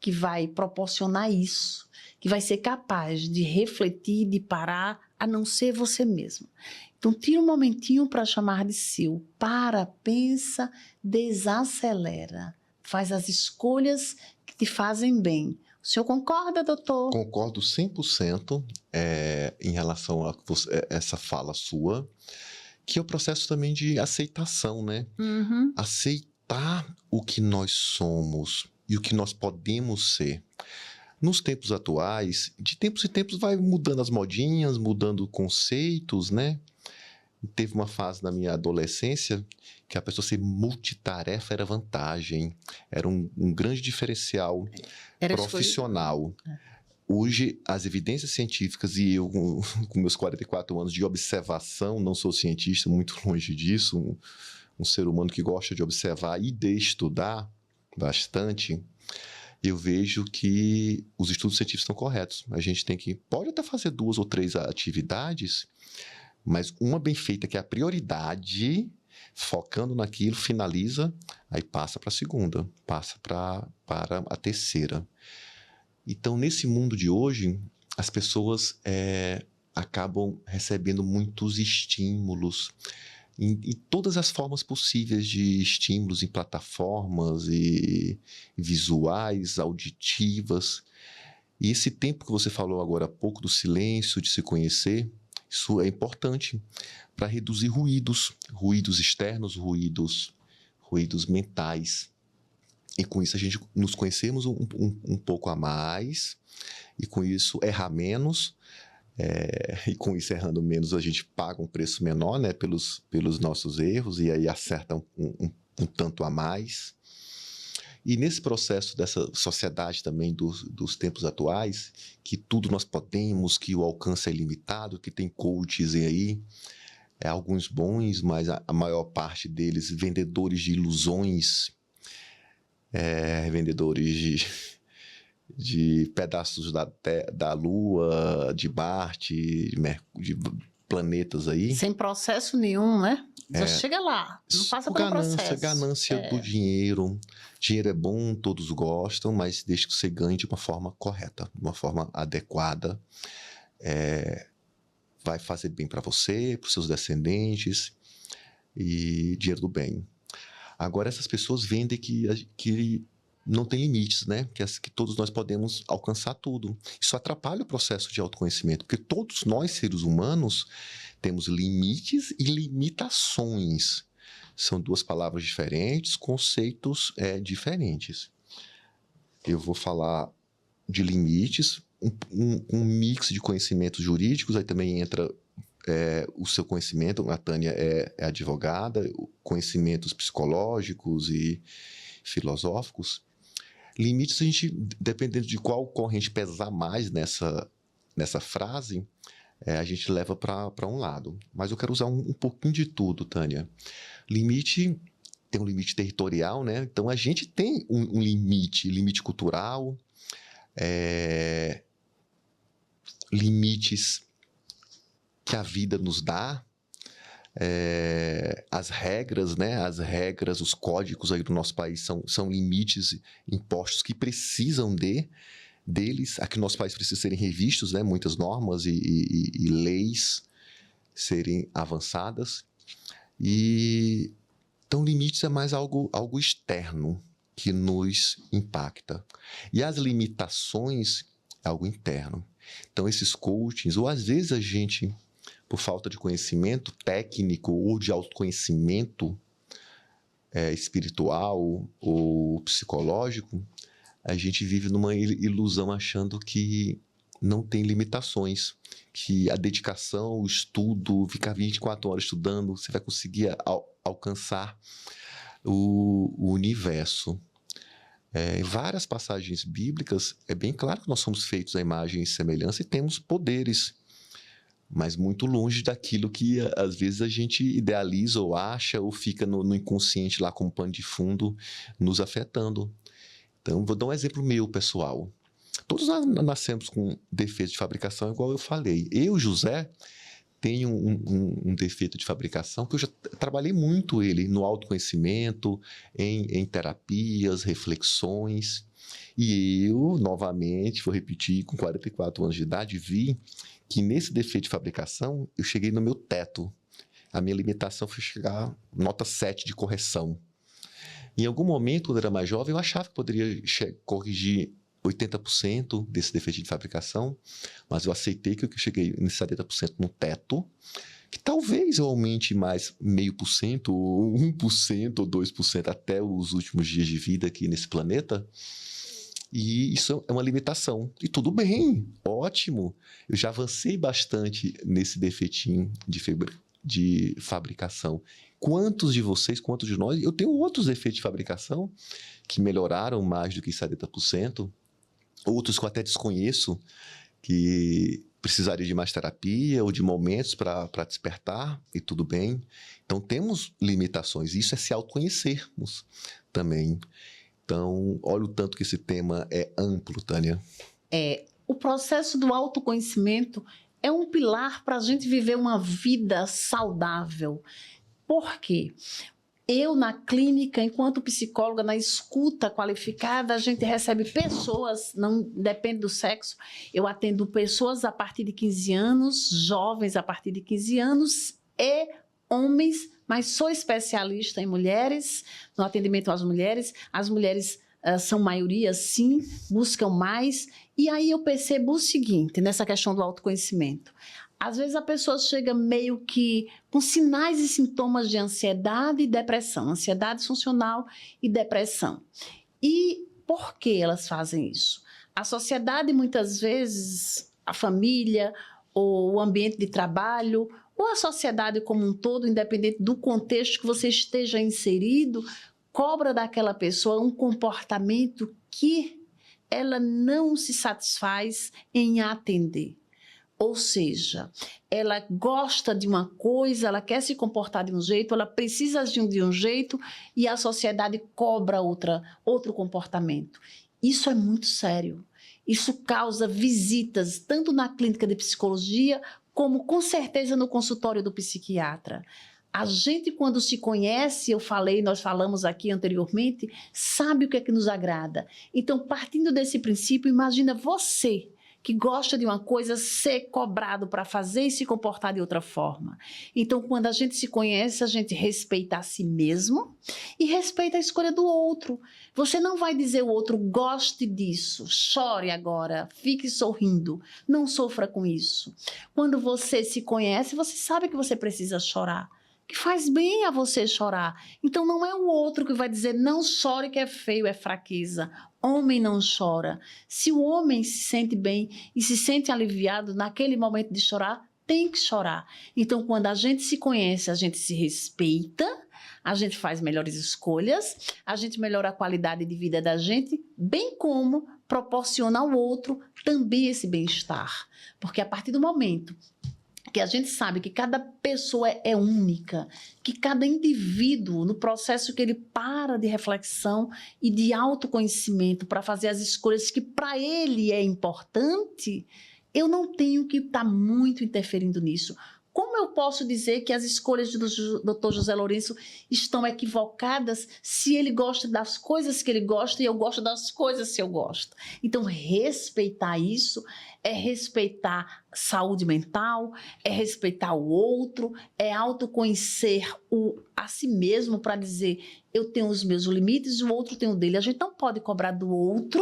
que vai proporcionar isso, que vai ser capaz de refletir, de parar, a não ser você mesmo. Então, tira um momentinho para chamar de seu. Para, pensa, desacelera. Faz as escolhas que te fazem bem. O senhor concorda, doutor? Concordo 100% em relação a essa fala sua, que é o processo também de aceitação, né? Uhum. Aceitar o que nós somos e o que nós podemos ser. Nos tempos atuais, de tempos em tempos vai mudando as modinhas, mudando conceitos, né? Teve uma fase na minha adolescência que a pessoa ser multitarefa era vantagem, era um grande diferencial profissional. Hoje, as evidências científicas, e eu com meus 44 anos de observação, não sou cientista, muito longe disso, um ser humano que gosta de observar e de estudar bastante, eu vejo que os estudos científicos estão corretos. A gente pode até fazer 2 ou 3 atividades, mas uma bem feita, que é a prioridade, focando naquilo, finaliza, aí passa para a segunda, passa para a terceira. Então, nesse mundo de hoje, as pessoas acabam recebendo muitos estímulos, em todas as formas possíveis de estímulos, em plataformas e visuais, auditivas. E esse tempo que você falou agora há pouco do silêncio, de se conhecer, isso é importante para reduzir ruídos externos, ruídos mentais. E com isso a gente nos conhecemos um pouco a mais, e com isso errar menos, e com isso errando menos a gente paga um preço menor, né, pelos nossos erros, e aí acerta um tanto a mais. E nesse processo dessa sociedade também dos tempos atuais, que tudo nós podemos, que o alcance é ilimitado, que tem coaches aí, alguns bons, mas a maior parte deles vendedores de ilusões, vendedores de pedaços da Lua, de Marte, de planetas aí. Sem processo nenhum, né? Já chega lá, não passa pelo processo. Ganância do dinheiro. Dinheiro é bom, todos gostam, mas desde que você ganhe de uma forma correta, de uma forma adequada. Vai fazer bem para você, para os seus descendentes, e dinheiro do bem. Agora, essas pessoas vendem que não tem limites, né? Que todos nós podemos alcançar tudo. Isso atrapalha o processo de autoconhecimento, porque todos nós, seres humanos, temos limites e limitações. São 2 palavras diferentes, conceitos diferentes. Eu vou falar de limites, um mix de conhecimentos jurídicos, aí também entra o seu conhecimento. A Tânia é advogada, conhecimentos psicológicos e filosóficos. Limites, a gente, dependendo de qual corrente pesar mais nessa frase, a gente leva para um lado. Mas eu quero usar um pouquinho de tudo, Tânia. Limite, tem um limite territorial, né? Então, a gente tem um limite cultural, limites que a vida nos dá, as regras, né? As regras, os códigos aí do nosso país são limites impostos que precisam deles. Aqui no nosso país precisa serem revistos, né? Muitas normas e leis serem avançadas. Então, limites é mais algo externo que nos impacta. E as limitações é algo interno. Então, esses coachings, ou às vezes a gente, por falta de conhecimento técnico ou de autoconhecimento espiritual ou psicológico, a gente vive numa ilusão achando que não tem limitações, que a dedicação, o estudo, ficar 24 horas estudando, você vai conseguir alcançar o universo. Em várias passagens bíblicas, é bem claro que nós somos feitos à imagem e semelhança e temos poderes, mas muito longe daquilo que às vezes a gente idealiza ou acha ou fica no inconsciente lá como pano de fundo nos afetando. Então, vou dar um exemplo meu, pessoal. Todos nós nascemos com defeito de fabricação, igual eu falei. Eu, José, tenho um defeito de fabricação que eu já trabalhei muito ele no autoconhecimento, em terapias, reflexões. E eu, novamente, vou repetir, com 44 anos de idade, vi que nesse defeito de fabricação eu cheguei no meu teto. A minha limitação foi chegar a nota 7 de correção. Em algum momento, quando eu era mais jovem, eu achava que poderia corrigir 80% desse defeito de fabricação, mas eu aceitei que eu cheguei em 70% no teto, que talvez eu aumente mais 0,5%, ou 1%, ou 2% até os últimos dias de vida aqui nesse planeta. E isso é uma limitação. E tudo bem, ótimo. Eu já avancei bastante nesse defeitinho de fabricação. Quantos de vocês, quantos de nós, eu tenho outros defeitos de fabricação que melhoraram mais do que 70%, outros que eu até desconheço, que precisaria de mais terapia ou de momentos para despertar, e tudo bem. Então, temos limitações, isso é se autoconhecermos também. Então, olha o tanto que esse tema é amplo, Tânia. O processo do autoconhecimento é um pilar para a gente viver uma vida saudável. Por quê? Eu, na clínica, enquanto psicóloga, na escuta qualificada, a gente recebe pessoas, não depende do sexo, eu atendo pessoas a partir de 15 anos, jovens a partir de 15 anos e homens, mas sou especialista em mulheres, no atendimento às mulheres. As mulheres são maioria, sim, buscam mais. E aí eu percebo o seguinte, nessa questão do autoconhecimento. Às vezes a pessoa chega meio que com sinais e sintomas de ansiedade e depressão, ansiedade funcional e depressão. E por que elas fazem isso? A sociedade, muitas vezes, a família, ou o ambiente de trabalho, ou a sociedade como um todo, independente do contexto que você esteja inserido, cobra daquela pessoa um comportamento que ela não se satisfaz em atender. Ou seja, ela gosta de uma coisa, ela quer se comportar de um jeito, ela precisa agir de um jeito e a sociedade cobra outro comportamento. Isso é muito sério. Isso causa visitas, tanto na clínica de psicologia, como com certeza no consultório do psiquiatra. A gente, quando se conhece, nós falamos aqui anteriormente, sabe o que é que nos agrada. Então, partindo desse princípio, imagina você que gosta de uma coisa ser cobrado para fazer e se comportar de outra forma. Então, quando a gente se conhece, a gente respeita a si mesmo e respeita a escolha do outro. Você não vai dizer ao outro, goste disso, chore agora, fique sorrindo, não sofra com isso. Quando você se conhece, você sabe que você precisa chorar, que faz bem a você chorar. Então, não é o outro que vai dizer, não chore que é feio, é fraqueza. Homem não chora. Se o homem se sente bem e se sente aliviado naquele momento de chorar, tem que chorar. Então, quando a gente se conhece, a gente se respeita, a gente faz melhores escolhas, a gente melhora a qualidade de vida da gente, bem como proporciona ao outro também esse bem-estar. Porque a partir do momento que a gente sabe que cada pessoa é única, que cada indivíduo, no processo que ele para de reflexão e de autoconhecimento para fazer as escolhas que para ele é importante, eu não tenho que estar muito interferindo nisso. Como eu posso dizer que as escolhas do Dr. José Lourenço estão equivocadas se ele gosta das coisas que ele gosta e eu gosto das coisas que eu gosto? Então, respeitar isso é respeitar saúde mental, é respeitar o outro, é autoconhecer a si mesmo para dizer eu tenho os meus limites e o outro tem o dele. A gente não pode cobrar do outro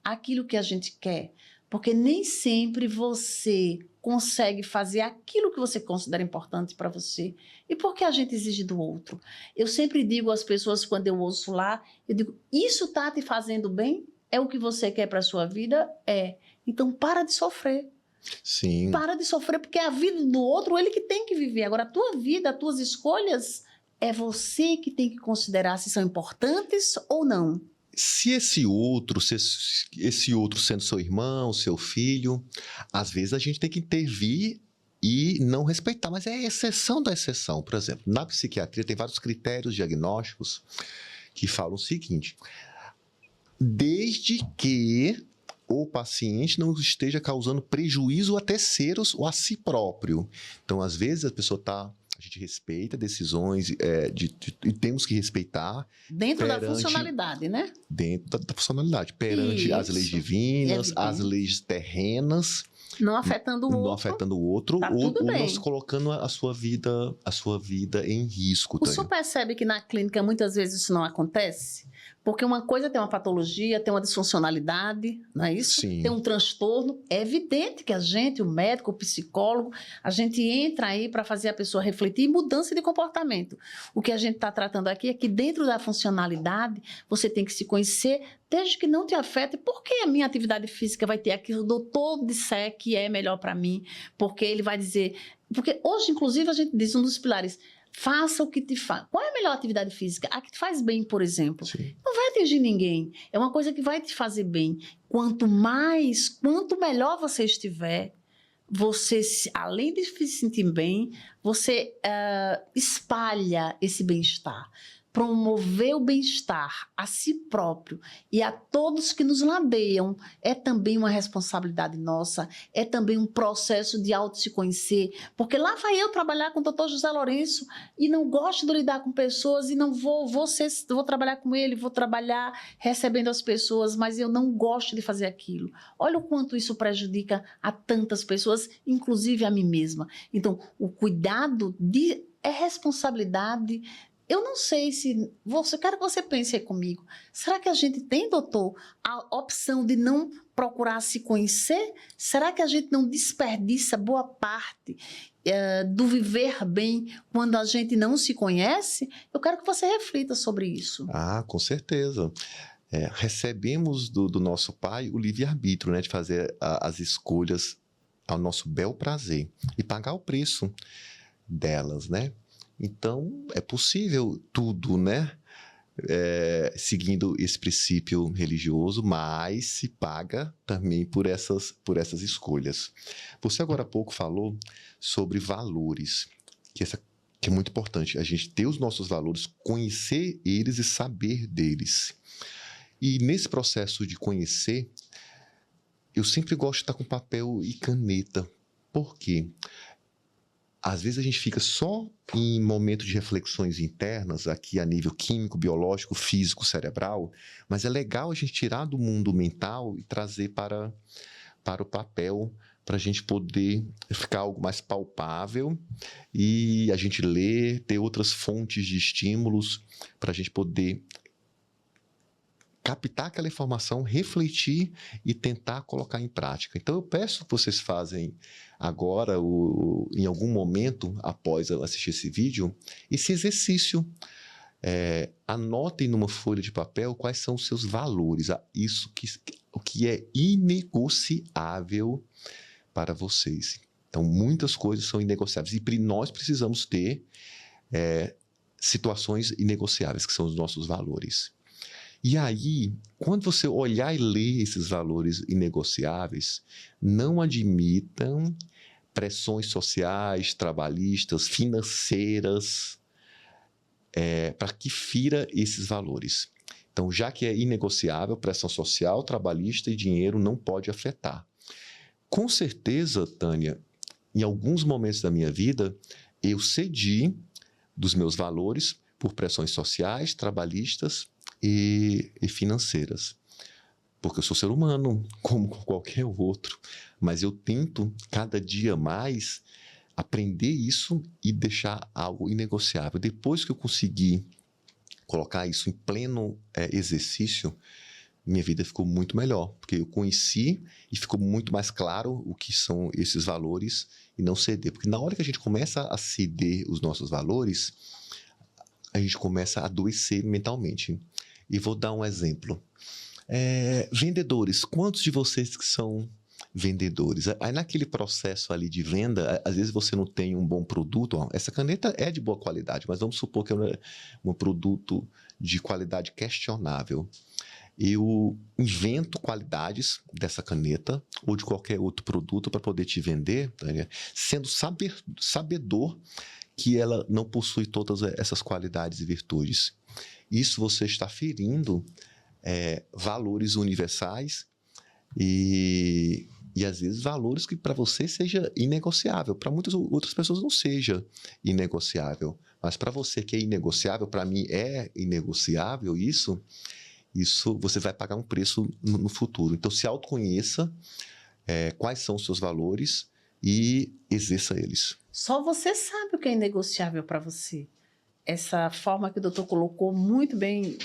aquilo que a gente quer, porque nem sempre você consegue fazer aquilo que você considera importante para você. E por que a gente exige do outro? Eu sempre digo às pessoas, quando eu ouço lá, eu digo, isso está te fazendo bem? É o que você quer para a sua vida? É. Então, para de sofrer. Sim. Para de sofrer, porque a vida do outro, ele que tem que viver. Agora, a tua vida, as tuas escolhas, é você que tem que considerar se são importantes ou não. Se esse outro sendo seu irmão, seu filho, às vezes a gente tem que intervir e não respeitar, mas é a exceção da exceção. Por exemplo, na psiquiatria tem vários critérios diagnósticos que falam o seguinte: desde que o paciente não esteja causando prejuízo a terceiros ou a si próprio. Então, às vezes, a gente respeita decisões e temos que respeitar. Dentro da funcionalidade, né? Dentro da funcionalidade. Perante as leis divinas, as leis terrenas. Não afetando o outro. Não afetando o outro, tá ou bem. não colocando a sua vida em risco. O senhor percebe que na clínica muitas vezes isso não acontece? Porque uma coisa tem uma patologia, tem uma disfuncionalidade, não é isso? Sim. Tem um transtorno. É evidente que a gente, o médico, o psicólogo, a gente entra aí para fazer a pessoa refletir em mudança de comportamento. O que a gente está tratando aqui é que dentro da funcionalidade você tem que se conhecer desde que não te afete. Por que a minha atividade física vai ter aquilo que o doutor disser que é melhor para mim? Porque ele vai dizer... Porque hoje, inclusive, a gente diz um dos pilares... Faça o que te faz. Qual é a melhor atividade física? A que te faz bem, por exemplo. Sim. Não vai atingir ninguém. É uma coisa que vai te fazer bem. Quanto melhor você estiver, você, além de se sentir bem, você espalha esse bem-estar. Promover o bem-estar a si próprio e a todos que nos ladeiam é também uma responsabilidade nossa, é também um processo de auto se conhecer, porque lá vai eu trabalhar com o Dr. José Lourenço e não gosto de lidar com pessoas e não vou trabalhar com ele, vou trabalhar recebendo as pessoas, mas eu não gosto de fazer aquilo. Olha o quanto isso prejudica a tantas pessoas, inclusive a mim mesma. Então, o cuidado é responsabilidade. Eu não sei se... Quero que você pense aí comigo. Será que a gente tem, doutor, a opção de não procurar se conhecer? Será que a gente não desperdiça boa parte do viver bem quando a gente não se conhece? Eu quero que você reflita sobre isso. Ah, com certeza. Recebemos do nosso pai o livre-arbítrio, né, de fazer as escolhas ao nosso bel prazer e pagar o preço delas, né? Então, é possível tudo, né? Seguindo esse princípio religioso, mas se paga também por essas escolhas. Você agora há pouco falou sobre valores, que é muito importante, a gente ter os nossos valores, conhecer eles e saber deles. E nesse processo de conhecer, eu sempre gosto de estar com papel e caneta. Por quê? Às vezes a gente fica só em momentos de reflexões internas, aqui a nível químico, biológico, físico, cerebral, mas é legal a gente tirar do mundo mental e trazer para o papel, para a gente poder ficar algo mais palpável e a gente ler, ter outras fontes de estímulos para a gente poder captar aquela informação, refletir e tentar colocar em prática. Então, eu peço que vocês façam agora, em algum momento, após eu assistir esse vídeo, esse exercício. Anotem numa folha de papel quais são os seus valores, o que é inegociável para vocês. Então, muitas coisas são inegociáveis e nós precisamos ter situações inegociáveis, que são os nossos valores. E aí, quando você olhar e ler esses valores inegociáveis, não admitam pressões sociais, trabalhistas, financeiras, para que fira esses valores. Então, já que é inegociável, pressão social, trabalhista e dinheiro não pode afetar. Com certeza, Tânia, em alguns momentos da minha vida, eu cedi dos meus valores por pressões sociais, trabalhistas e financeiras. Porque eu sou ser humano, como qualquer outro. Mas eu tento, cada dia mais, aprender isso e deixar algo inegociável. Depois que eu consegui colocar isso em pleno exercício, minha vida ficou muito melhor, porque eu conheci e ficou muito mais claro o que são esses valores e não ceder. Porque na hora que a gente começa a ceder os nossos valores, a gente começa a adoecer mentalmente. E vou dar um exemplo. Vendedores, quantos de vocês que são vendedores? Aí naquele processo ali de venda, às vezes você não tem um bom produto. Ó, essa caneta é de boa qualidade, mas vamos supor que é um produto de qualidade questionável. Eu invento qualidades dessa caneta ou de qualquer outro produto para poder te vender, Tânia, sendo sabedor que ela não possui todas essas qualidades e virtudes. Isso você está ferindo valores universais e às vezes valores que para você seja inegociável, para muitas outras pessoas não seja inegociável, mas para você que é inegociável, para mim é inegociável isso você vai pagar um preço no futuro. Então se autoconheça quais são os seus valores e exerça eles. Só você sabe o que é inegociável para você. Essa forma que o doutor colocou muito bem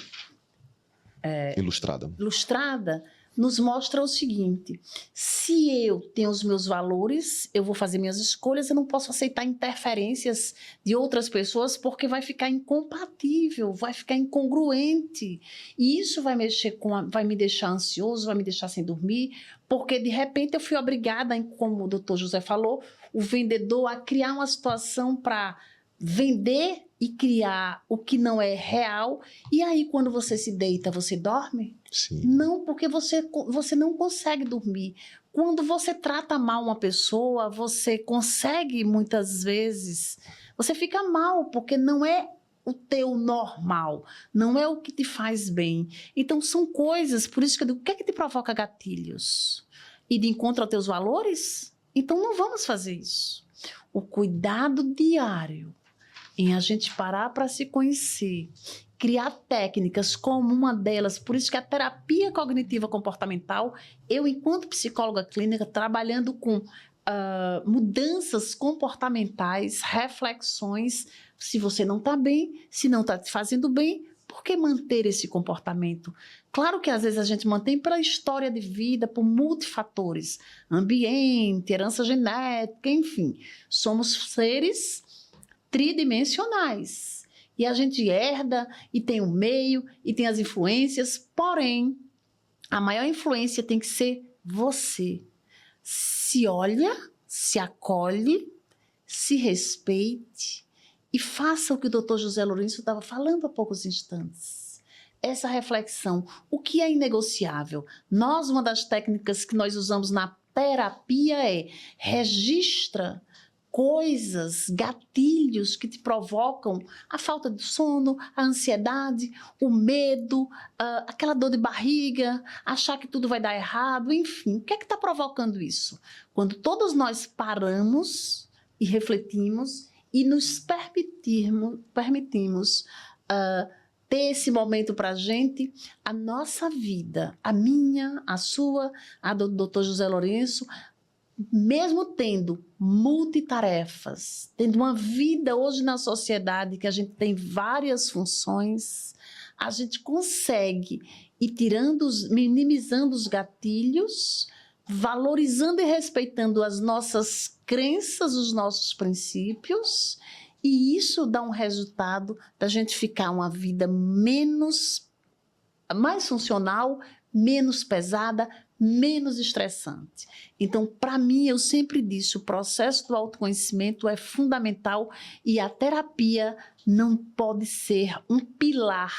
ilustrada, nos mostra o seguinte: se eu tenho os meus valores, eu vou fazer minhas escolhas, eu não posso aceitar interferências de outras pessoas porque vai ficar incompatível, vai ficar incongruente. E isso vai vai me deixar ansioso, vai me deixar sem dormir, porque de repente eu fui obrigada, como o doutor José falou, o vendedor a criar uma situação para vender e criar o que não é real. E aí quando você se deita, você dorme? Sim. Não, porque você não consegue dormir. Quando você trata mal uma pessoa, você consegue muitas vezes, você fica mal, porque não é o teu normal, não é o que te faz bem. Então são coisas, por isso que eu digo, o que é que te provoca gatilhos? Ir de encontro aos teus valores? Então não vamos fazer isso. O cuidado diário em a gente parar para se conhecer, criar técnicas como uma delas, por isso que a terapia cognitiva comportamental, eu enquanto psicóloga clínica, trabalhando com mudanças comportamentais, reflexões, se você não está bem, se não está te fazendo bem, por que manter esse comportamento? Claro que às vezes a gente mantém pela história de vida, por multifatores, ambiente, herança genética, enfim, somos seres tridimensionais. E a gente herda, e tem o meio, e tem as influências, porém, a maior influência tem que ser você. Se olha, se acolhe, se respeite e faça o que o Dr. José Lourenço estava falando há poucos instantes. Essa reflexão, o que é inegociável? Uma das técnicas que nós usamos na terapia registra coisas, gatilhos que te provocam a falta de sono, a ansiedade, o medo, aquela dor de barriga, achar que tudo vai dar errado, enfim. O que é que está provocando isso? Quando todos nós paramos e refletimos e nos permitimos ter esse momento para a gente, a nossa vida, a minha, a sua, a do Dr. José Lourenço, mesmo tendo multitarefas, tendo uma vida hoje na sociedade que a gente tem várias funções, a gente consegue ir minimizando os gatilhos, valorizando e respeitando as nossas crenças, os nossos princípios, e isso dá um resultado da gente ficar uma vida mais funcional, menos pesada, menos estressante. Então, para mim, eu sempre disse, o processo do autoconhecimento é fundamental e a terapia não pode ser um pilar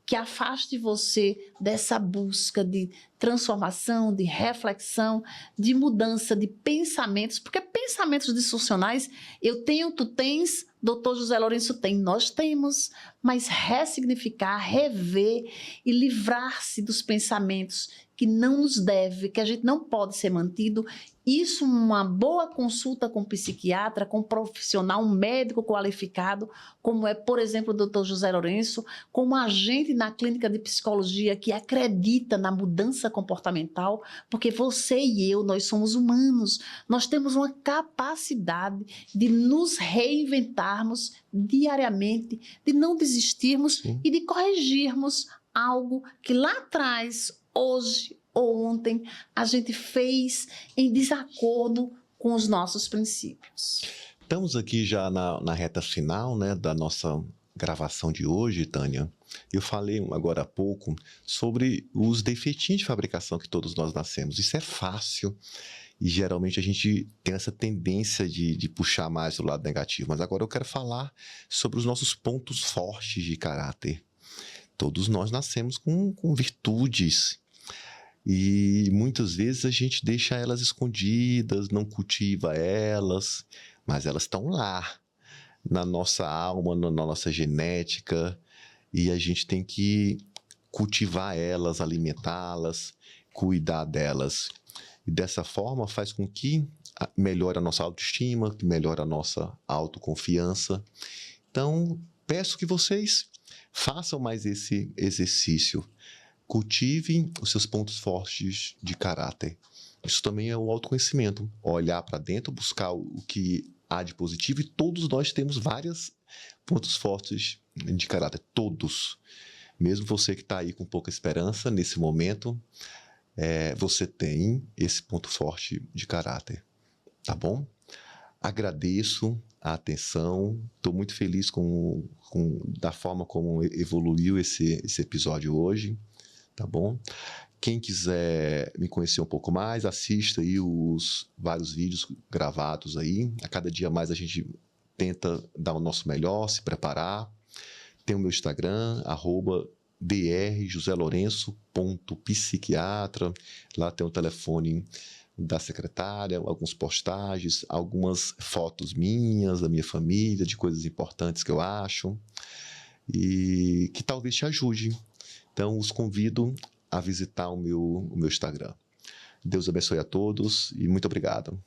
que afaste você dessa busca de transformação, de reflexão, de mudança de pensamentos, porque pensamentos disfuncionais eu tenho, tu tens, Dr. José Lourenço tem, nós temos, mas ressignificar, rever e livrar-se dos pensamentos que não nos deve, que a gente não pode ser mantido. Isso, uma boa consulta com um psiquiatra, com um profissional, um médico qualificado, como é, por exemplo, o Dr. José Lourenço, como agente na clínica de psicologia que acredita na mudança comportamental, porque você e eu, nós somos humanos, nós temos uma capacidade de nos reinventarmos diariamente, de não desistirmos Sim. e de corrigirmos algo que lá atrás, hoje ou ontem, a gente fez em desacordo com os nossos princípios. Estamos aqui já na reta final, né, da nossa gravação de hoje, Tânia. Eu falei agora há pouco sobre os defeitinhos de fabricação que todos nós nascemos. Isso é fácil e geralmente a gente tem essa tendência de puxar mais do lado negativo. Mas agora eu quero falar sobre os nossos pontos fortes de caráter. Todos nós nascemos com virtudes e muitas vezes a gente deixa elas escondidas, não cultiva elas, mas elas estão lá, na nossa alma, na nossa genética, e a gente tem que cultivar elas, alimentá-las, cuidar delas. E dessa forma faz com que melhore a nossa autoestima, que melhore a nossa autoconfiança. Então, peço que vocês façam mais esse exercício. Cultivem os seus pontos fortes de caráter. Isso também é o autoconhecimento. Olhar para dentro, buscar o que há de positivo. E todos nós temos vários pontos fortes de caráter. Todos. Mesmo você que está aí com pouca esperança nesse momento, você tem esse ponto forte de caráter. Tá bom? Agradeço a atenção. Estou muito feliz da forma como evoluiu esse episódio hoje. Tá bom? Quem quiser me conhecer um pouco mais, assista aí os vários vídeos gravados aí. A cada dia mais a gente tenta dar o nosso melhor, se preparar. Tem o meu Instagram, @drjoselourenço.psiquiatra. Lá tem o telefone da secretária, algumas postagens, algumas fotos minhas, da minha família, de coisas importantes que eu acho e que talvez te ajude. Então, os convido a visitar o meu Instagram. Deus abençoe a todos e muito obrigado.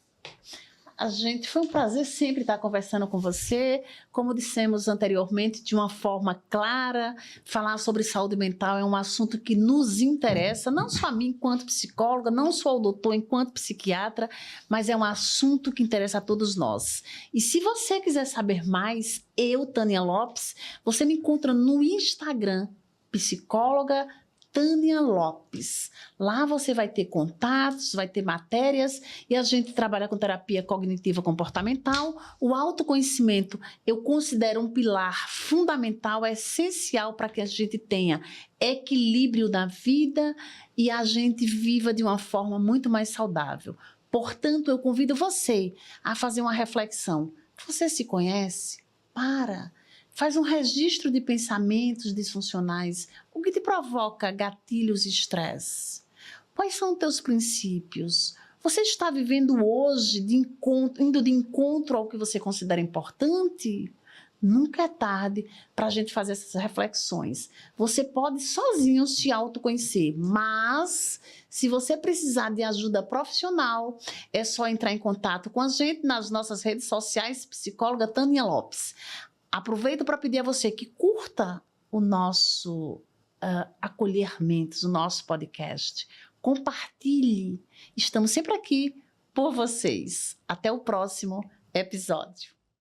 Foi um prazer sempre estar conversando com você. Como dissemos anteriormente, de uma forma clara, falar sobre saúde mental é um assunto que nos interessa, não só a mim enquanto psicóloga, não só ao doutor enquanto psiquiatra, mas é um assunto que interessa a todos nós. E se você quiser saber mais, eu, Tânia Lopes, você me encontra no Instagram, psicóloga Tânia Lopes. Lá você vai ter contatos, vai ter matérias e a gente trabalha com terapia cognitiva comportamental. O autoconhecimento eu considero um pilar fundamental, essencial para que a gente tenha equilíbrio na vida e a gente viva de uma forma muito mais saudável. Portanto, eu convido você a fazer uma reflexão. Você se conhece? Faz um registro de pensamentos disfuncionais. O que te provoca gatilhos e estresse? Quais são os teus princípios? Você está vivendo hoje indo de encontro ao que você considera importante? Nunca é tarde para a gente fazer essas reflexões. Você pode sozinho se autoconhecer, mas se você precisar de ajuda profissional, é só entrar em contato com a gente nas nossas redes sociais, psicóloga Tânia Lopes. Aproveito para pedir a você que curta o nosso Acolher Mentes, o nosso podcast. Compartilhe. Estamos sempre aqui por vocês. Até o próximo episódio.